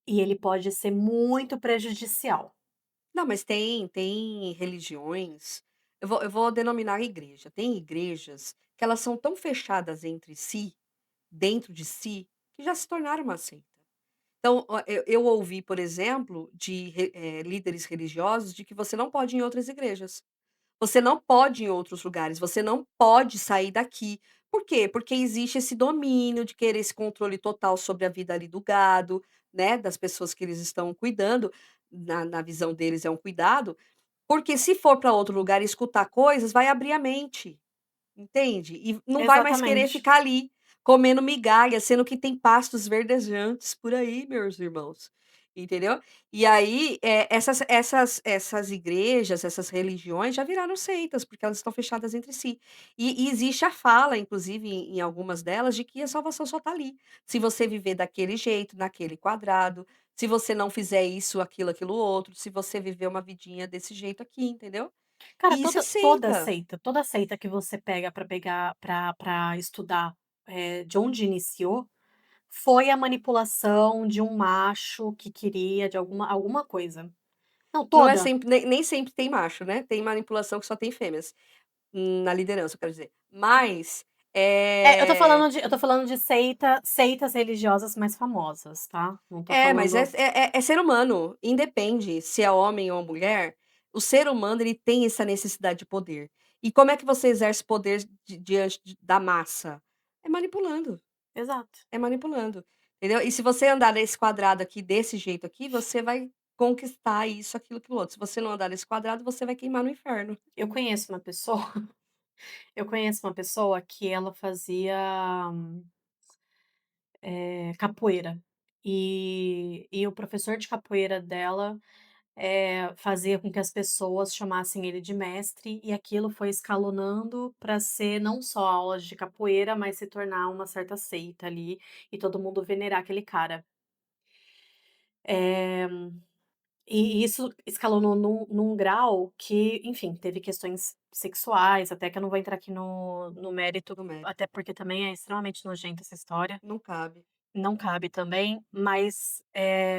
e ele pode ser muito prejudicial. Não, mas tem religiões, eu vou denominar igreja. Tem igrejas que elas são tão fechadas entre si, dentro de si, que já se tornaram uma seita. Então, ó, eu ouvi, por exemplo, de líderes religiosos de que você não pode ir em outras igrejas. Você não pode ir em outros lugares, você não pode sair daqui. Por quê? Porque existe esse domínio de querer esse controle total sobre a vida ali do gado, né, das pessoas que eles estão cuidando, na visão deles é um cuidado, Porque se for para outro lugar e escutar coisas, vai abrir a mente, entende? E não vai mais querer Exatamente. ficar ali, comendo migalha, sendo que tem pastos verdejantes por aí, meus irmãos, entendeu? E aí, essas igrejas, essas religiões já viraram seitas, porque elas estão fechadas entre si. E existe a fala, inclusive em algumas delas, de que a salvação só está ali. Se você viver daquele jeito, naquele quadrado, se você não fizer isso, aquilo, aquilo outro, se você viver uma vidinha desse jeito aqui, entendeu? Cara, E isso é toda seita. seita, toda seita que você pega pra estudar, de onde iniciou, foi a manipulação de um macho que queria de alguma coisa. Não, Não é toda. sempre nem sempre tem macho, né, tem manipulação que só tem fêmeas, na liderança, eu quero dizer. Mas, É, eh eu tô falando de seitas religiosas mais famosas, tá. Não tô mas falando é ser humano, independe se é homem ou mulher, o ser humano ele tem essa necessidade de poder. E como é que você exerce poder diante da massa? É manipulando, exato. é manipulando, entendeu. E se você andar nesse quadrado aqui, desse jeito aqui, você vai conquistar isso, aquilo, aquilo outro. Se você não andar nesse quadrado, você vai queimar no inferno. Eu conheço uma pessoa eu conheço uma pessoa que ela fazia, capoeira. E o professor de capoeira dela, fazia com que as pessoas chamassem ele de mestre, e aquilo foi escalonando para ser não só aulas de capoeira, mas se tornar uma certa seita ali, e todo mundo venerar aquele cara. Eh, e isso escalonou num grau que, enfim, teve questões sexuais, até que eu não vou entrar aqui no mérito, No mérito, até porque também é extremamente nojenta essa história, não cabe. não cabe também, mas,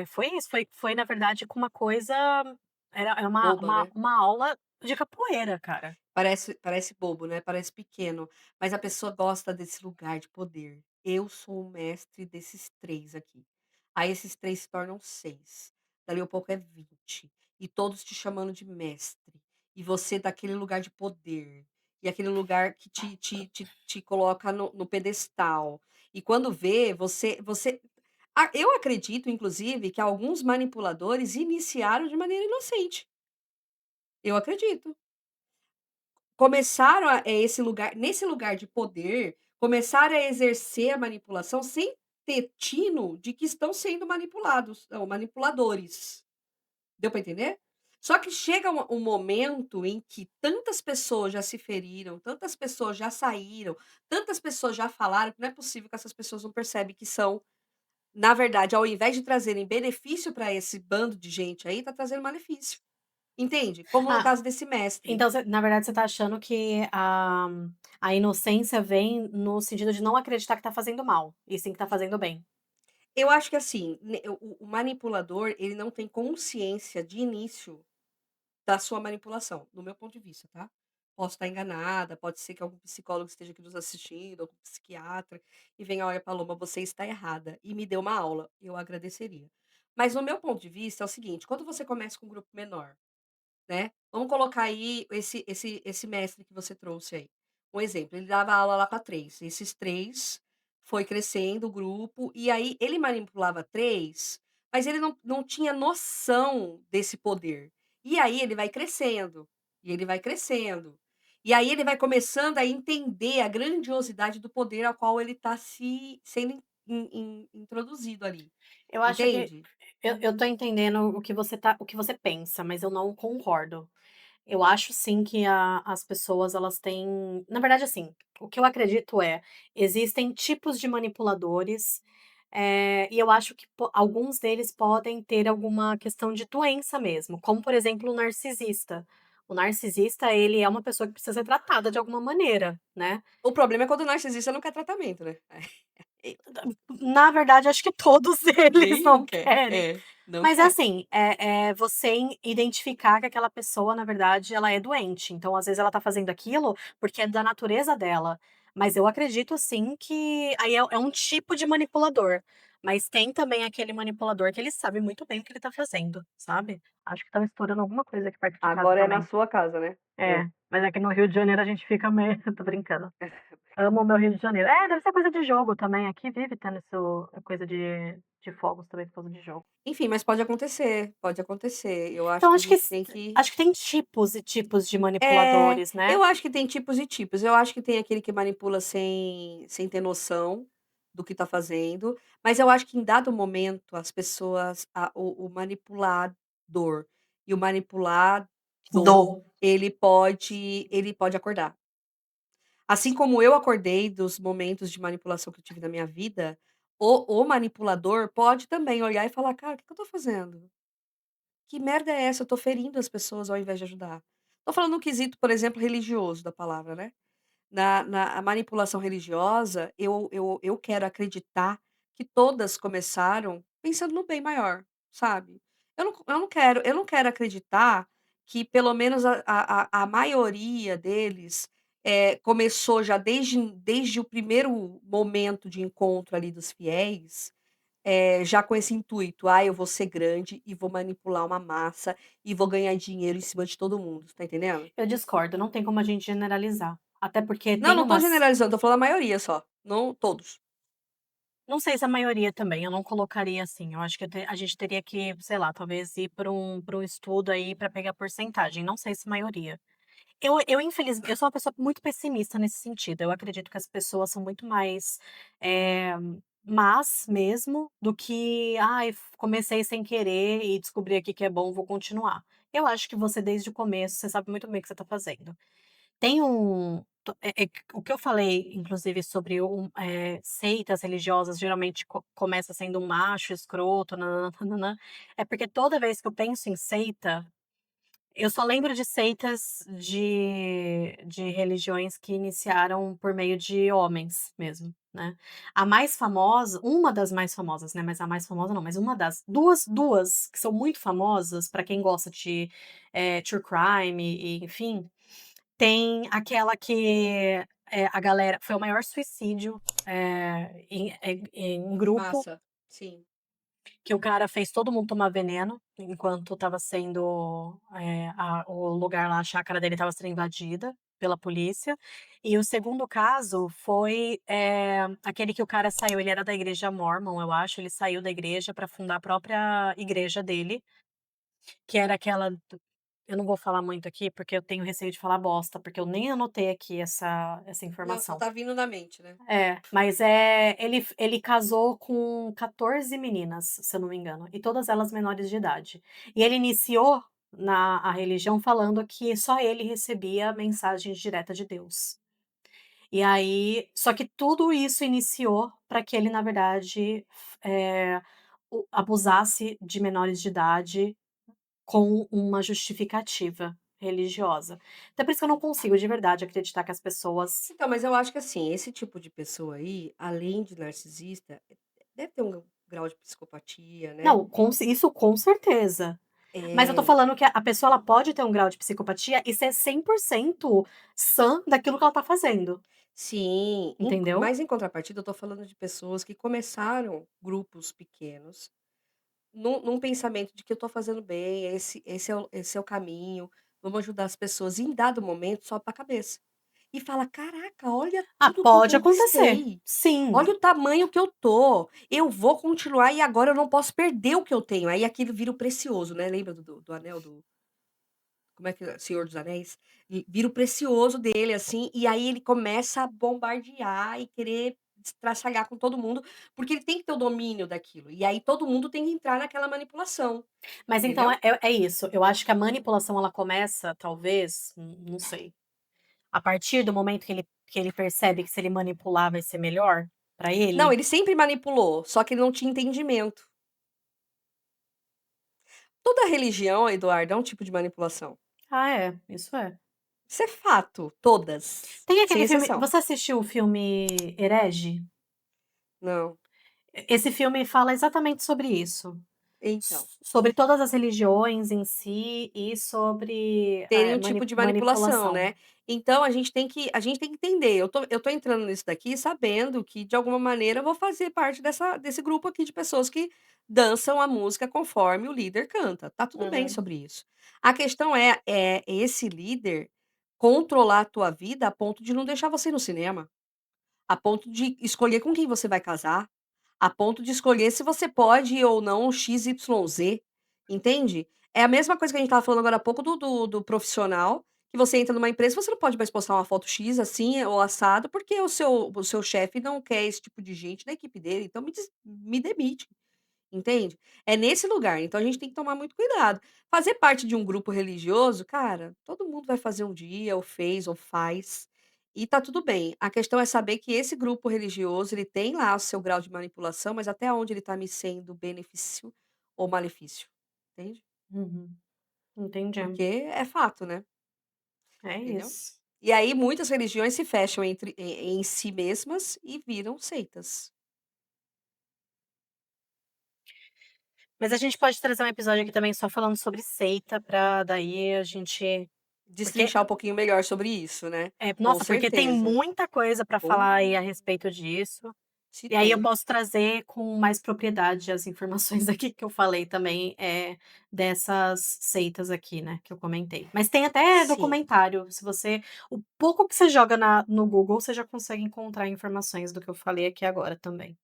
foi isso, foi na verdade com uma coisa, era uma Boba, uma né. uma aula de capoeira, cara. Parece bobo, né, parece pequeno, mas a pessoa gosta desse lugar de poder. Eu sou o mestre desses 3 aqui. Aí esses 3 se tornam 6. Dali a pouco é 20 e todos te chamando de mestre. E você daquele lugar de poder, e aquele lugar que te coloca no pedestal. E quando vê, eu acredito inclusive que alguns manipuladores iniciaram de maneira inocente. Eu acredito. Começaram esse lugar nesse lugar de poder, começaram a exercer a manipulação sem ter tino de que estão sendo manipulados, ou manipuladores. Deu para entender? Só que chega um momento em que tantas pessoas já se feriram, tantas pessoas já saíram, tantas pessoas já falaram, que não é possível que essas pessoas não percebem que são, na verdade, ao invés de trazerem benefício para esse bando de gente aí, tá trazendo malefício. Entende? Como no Ah, caso desse mestre. então você na verdade você tá achando que a inocência vem no sentido de não acreditar que tá fazendo mal, e sim que tá fazendo bem. Eu acho que assim, o manipulador, ele não tem consciência de início da sua manipulação, do meu ponto de vista, tá. Posso estar enganada, pode ser que algum psicólogo esteja aqui nos assistindo, algum psiquiatra, e venha: "Olha, Paloma, você está errada", e me dê uma aula, eu agradeceria. Mas no meu ponto de vista é o seguinte, quando você começa com um grupo menor, né, vamos colocar aí esse mestre que você trouxe aí. Um exemplo, ele dava aula lá para 3. Esses 3 foi crescendo o grupo, e aí ele manipulava 3, mas ele não tinha noção desse poder. E aí ele vai crescendo, e ele vai crescendo. E aí ele vai começando a entender a grandiosidade do poder ao qual ele está se sendo introduzido ali, Eu acho que entende? eu tô entendendo o que você pensa, mas eu não concordo. Eu acho sim que as pessoas elas têm na verdade, assim, o que eu acredito existem tipos de manipuladores, e eu acho que alguns deles podem ter alguma questão de doença mesmo, como por exemplo o narcisista. O narcisista, ele é uma pessoa que precisa ser tratada de alguma maneira, né. O problema é quando o narcisista não quer tratamento, né. Na verdade, acho que todos eles Nenhum não quer. querem. É, não Mas é quer. assim, você identificar que aquela pessoa, na verdade, ela é doente. Então, às vezes, ela tá fazendo aquilo porque é da natureza dela. Mas eu acredito sim que aí é um tipo de manipulador. Mas tem também aquele manipulador que ele sabe muito bem o que ele tá fazendo, sabe? Acho que estava estourando alguma coisa aqui perto de casa Agora é na também. sua casa, né? É, É. mas aqui no Rio de Janeiro a gente fica meio tô brincando. Amo o meu Rio de Janeiro. É, deve ser coisa de jogo também. Aqui vive tendo isso, coisa de fogos também por causa de jogo. Enfim, mas pode acontecer, pode acontecer. Eu acho Então que a gente tem que acho que tem tipos e tipos de é, manipuladores, né. eu acho que tem tipos e tipos. Eu acho que tem aquele que manipula sem ter noção do que tá fazendo, mas eu acho que em dado momento as pessoas o manipulador e o manipulado, Do. ele pode acordar. Assim como eu acordei dos momentos de manipulação que eu tive na minha vida, o manipulador pode também olhar e falar: "Cara, o que que eu tô fazendo? Que merda é essa? Eu tô ferindo as pessoas ao invés de ajudar". Tô falando no quesito, por exemplo, religioso da palavra, né. Na a manipulação religiosa, eu quero acreditar que todas começaram pensando no bem maior, sabe. Eu não quero acreditar que pelo menos a maioria deles, começou já desde o primeiro momento de encontro ali dos fiéis, já com esse intuito: "Ah, eu vou ser grande e vou manipular uma massa e vou ganhar dinheiro em cima de todo mundo", tá entendendo? Eu discordo, não tem como a gente generalizar. Até porque Não, tem não tô umas generalizando, tô falando a maioria só, não todos. não sei se a maioria também, eu não colocaria assim, eu acho que a gente teria que, sei lá, talvez ir para um estudo aí para pegar porcentagem, não sei se maioria. Eu infelizmente eu sou uma pessoa muito pessimista nesse sentido, eu acredito que as pessoas são muito mais, eh, más mesmo, do que: "Ai, comecei sem querer e descobri aqui que é bom, vou continuar". Eu acho que você desde o começo, você sabe muito bem o que você está fazendo. Tem um o que eu falei inclusive sobre seitas religiosas geralmente começa sendo um macho escroto, nã-nã-nã, é porque toda vez que eu penso em seita eu só lembro de seitas de religiões que iniciaram por meio de homens mesmo, né. A mais famosa uma das mais famosas, né, mas a mais famosa não, mas uma das duas que são muito famosas para quem gosta de, true crime e enfim, tem aquela que, a galera foi o maior suicídio, em grupo, Massa, sim. que o cara fez todo mundo tomar veneno, enquanto estava sendo, o lugar lá, a chácara dele estava sendo invadida pela polícia. E o segundo caso foi, aquele que o cara saiu ele era da igreja mórmon, eu acho, ele saiu da igreja para fundar a própria igreja dele, que era aquela eu não vou falar muito aqui, porque eu tenho receio de falar bosta, porque eu nem anotei aqui essa Não, só informação. tá vindo na mente, né. É, mas, ele casou com 14 meninas, se eu não me engano, e todas elas menores de idade. E ele iniciou a religião falando que só ele recebia mensagens direta de Deus. E aí só que tudo isso iniciou para que ele, na verdade, abusasse de menores de idade com uma justificativa religiosa. Então por isso que eu não consigo de verdade acreditar que as pessoas Então, mas eu acho que assim, esse tipo de pessoa aí, além de narcisista, deve ter um grau de psicopatia, né. não, isso com certeza. Mas eu tô É, falando que a pessoa ela pode ter um grau de psicopatia e ser 100% sã daquilo que ela tá fazendo, sim, entendeu? mas em contrapartida eu tô falando de pessoas que começaram grupos pequenos, num pensamento de que eu tô fazendo bem, esse é o caminho, vamos ajudar as pessoas, e em dado momento sobe pra cabeça. E fala: "Caraca, olha Ah, tudo que eu pode acontecer. conquistei. Sim. Olha o tamanho que eu tô. Eu vou continuar e agora eu não posso perder o que eu tenho". Aí aquilo vira o precioso, né, lembra do anel do como é que é? Senhor dos Anéis? E vira o precioso dele, assim, e aí ele começa a bombardear e querer estraçalhar com todo mundo, porque ele tem que ter o domínio daquilo. E aí todo mundo tem que entrar naquela manipulação, Mas então entendeu? é isso, eu acho que a manipulação ela começa talvez, não sei, a partir do momento que ele percebe que se ele manipular vai ser melhor pra Não, ele? ele sempre manipulou, só que ele não tinha entendimento. Toda religião, Eduardo, é um tipo de manipulação. Ah é, isso é. Isso é fato, todas, Tem sem aquele filme exceção. você assistiu o filme Herege? Não. Esse filme fala exatamente sobre isso. Então, Sobre todas as religiões em si e sobre, terem um tipo de manipulação, manipulação. né. Então a gente tem que entender, eu tô entrando nisso daqui sabendo que de alguma maneira eu vou fazer parte desse grupo aqui de pessoas que dançam a música conforme o líder canta, tá tudo bem Uhum. sobre isso. A questão é esse líder controlar a tua vida a ponto de não deixar você ir no cinema. a ponto de escolher com quem você vai casar, a ponto de escolher se você pode ou não XYZ, entende? É a mesma coisa que a gente estava falando agora há pouco do profissional, que você entra numa empresa, você não pode mais postar uma foto X assim ou assado, porque o seu chefe não quer esse tipo de gente na equipe dele, então me demite. Entende? É nesse lugar, então a gente tem que tomar muito cuidado. Fazer parte de um grupo religioso, cara, todo mundo vai fazer um dia, ou fez, ou faz, e tá tudo bem. A questão é saber que esse grupo religioso, ele tem lá o seu grau de manipulação, mas até onde ele tá me sendo benefício ou malefício, entende? Uhum. Entendi. Porque é fato, né, É entendeu? isso. E aí muitas religiões se fecham em si mesmas e viram seitas. Mas a gente pode trazer um episódio aqui também só falando sobre seita, pra daí a gente porque Destrinchar um pouquinho melhor sobre isso, né, com nossa, porque tem certeza. muita coisa pra Ou falar aí a respeito disso. se E aí eu tem. posso trazer com mais propriedade as informações aqui que eu falei também, dessas seitas aqui, né, que eu comentei. Mas tem até Sim. documentário, se você o pouco que você joga no Google, você já consegue encontrar informações do que eu falei aqui agora também.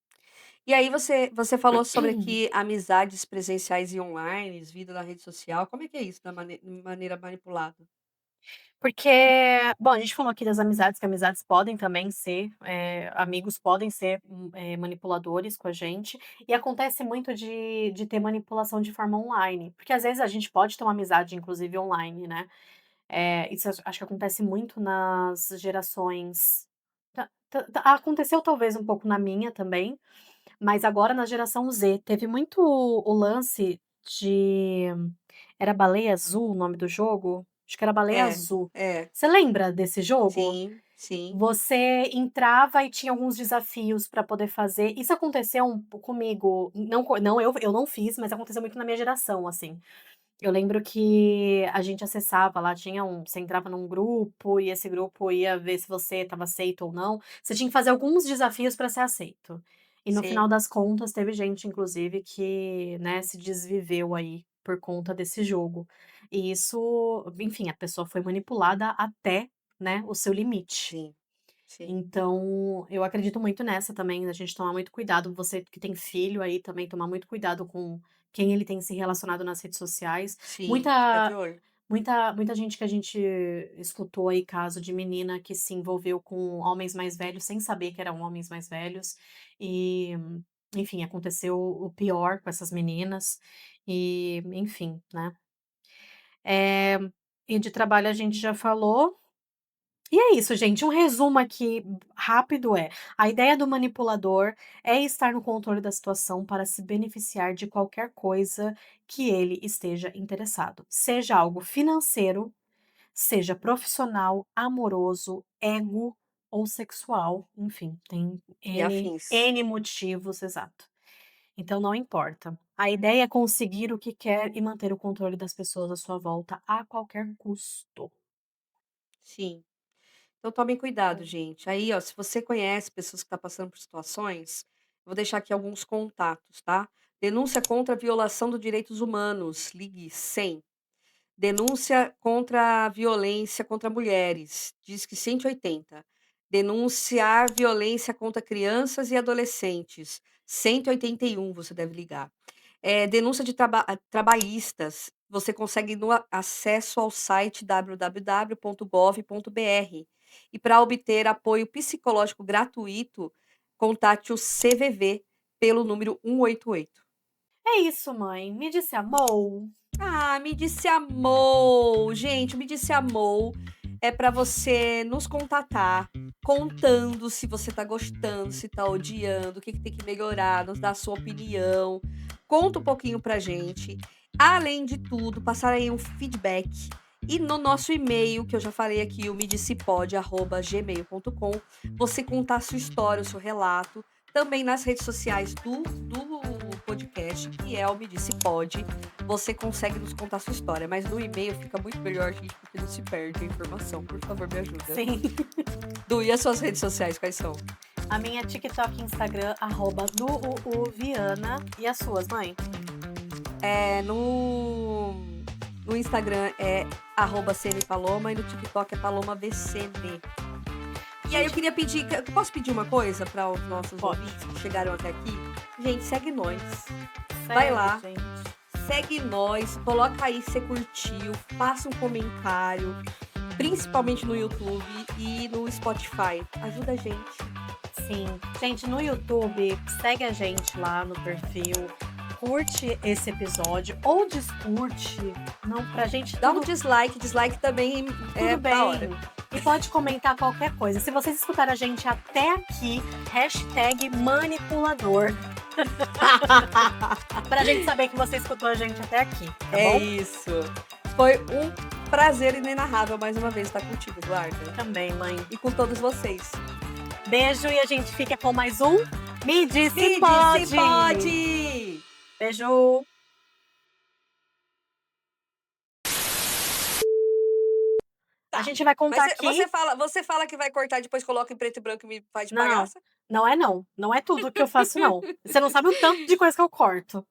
E aí você falou sobre que amizades presenciais e online, vida na rede social, como é que é isso da maneira manipulada? Porque, bom, a gente falou aqui das amizades, que amizades podem também ser, amigos podem ser, manipuladores com a gente, e acontece muito de ter manipulação de forma online, porque às vezes a gente pode ter uma amizade inclusive online, né, isso acho que acontece muito nas gerações aconteceu talvez um pouco na minha também, mas agora na geração Z, teve muito o lance de era Baleia Azul o nome do jogo? Acho que era Baleia É, Azul. é. Você lembra desse jogo? Sim, sim, Você entrava e tinha alguns desafios pra poder fazer. Isso aconteceu comigo, não eu não fiz, mas aconteceu muito na minha geração, assim. Eu lembro que a gente acessava lá, você entrava num grupo e esse grupo ia ver se você estava aceito ou não. Você tinha que fazer alguns desafios para ser aceito. E no final sim, das contas, teve gente, inclusive, que, né, se desviveu aí por conta desse jogo. E isso, enfim, a pessoa foi manipulada até, né, o seu limite. sim, sim, Então, eu acredito muito nessa também, a gente tomar muito cuidado, você que tem filho aí também, tomar muito cuidado com quem ele tem se relacionado nas redes sociais. sim, fica de Muita olho. muita gente que a gente escutou aí caso de menina que se envolveu com homens mais velhos sem saber que eram homens mais velhos e, enfim, aconteceu o pior com essas meninas e, enfim, né. Eh, e de trabalho a gente já falou. E é isso, gente. Um resumo aqui rápido a ideia do manipulador é estar no controle da situação para se beneficiar de qualquer coisa que ele esteja interessado, seja algo financeiro, seja profissional, amoroso, ego ou sexual, enfim, tem E afins. N motivos, exato. Então não importa. A ideia é conseguir o que quer e manter o controle das pessoas à sua volta a qualquer custo. Sim. Então tomem cuidado, gente. Aí, ó, se você conhece pessoas que estão passando por situações, eu vou deixar aqui alguns contatos, tá? Denúncia contra a violação dos direitos humanos, ligue 100. Denúncia contra a violência contra mulheres, Disque 180. Denunciar violência contra crianças e adolescentes, 181 você deve ligar. Denúncia de trabalhistas, você consegue no acesso ao site www.gov.br. E para obter apoio psicológico gratuito, contate o CVV pelo número 188. É isso, mãe. Me disse amor. Ah, me disse amor. Gente, me disse amor é para você nos contatar, contando se você tá gostando, se tá odiando, o que que tem que melhorar, nos dar a sua opinião. Conta um pouquinho pra gente. Além de tudo, passar aí um feedback. E no nosso e-mail, que eu já falei aqui, o medicipod@gmail.com, você contar a sua história, o seu relato, também nas redes sociais do podcast, que é o Me Disse Pod, você consegue nos contar a sua história, mas no e-mail fica muito melhor, gente, porque não se perde a informação. Por favor, me ajuda. Sim. Du, e as suas redes sociais, quais são? A minha TikTok e Instagram, @duuviana. E as suas, mãe? No Instagram é @cmpaloma e no TikTok é PalomaVCN. E aí eu queria pedir, posso pedir uma coisa para os nossos Pode. ouvintes que chegaram até aqui? Gente, segue nós. Vai Segue, lá. gente. Segue nós, coloca aí se você curtiu, faça um comentário, principalmente no YouTube e no Spotify. Ajuda a gente. Sim. Gente, no YouTube, segue a gente lá no perfil, curte esse episódio ou descurte. Não, pra gente Dá um tudo, dislike também é tudo da hora. bem. E pode comentar qualquer coisa. Se vocês escutaram a gente até aqui, #manipulador. Pra gente saber que você escutou a gente até aqui, tá É bom? isso. Foi um prazer inenarrável mais uma vez estar contigo, Eduardo. Também, mãe. E com todos vocês. Beijo e a gente fica com mais um Me Disse Me Pode! disse pode! Beijo! A gente vai contar Mas aqui. você fala que vai cortar e depois coloca em preto e branco e me faz de Não. palhaça? Não é não. Não é tudo que eu faço, não. Você não sabe o tanto de coisa que eu corto.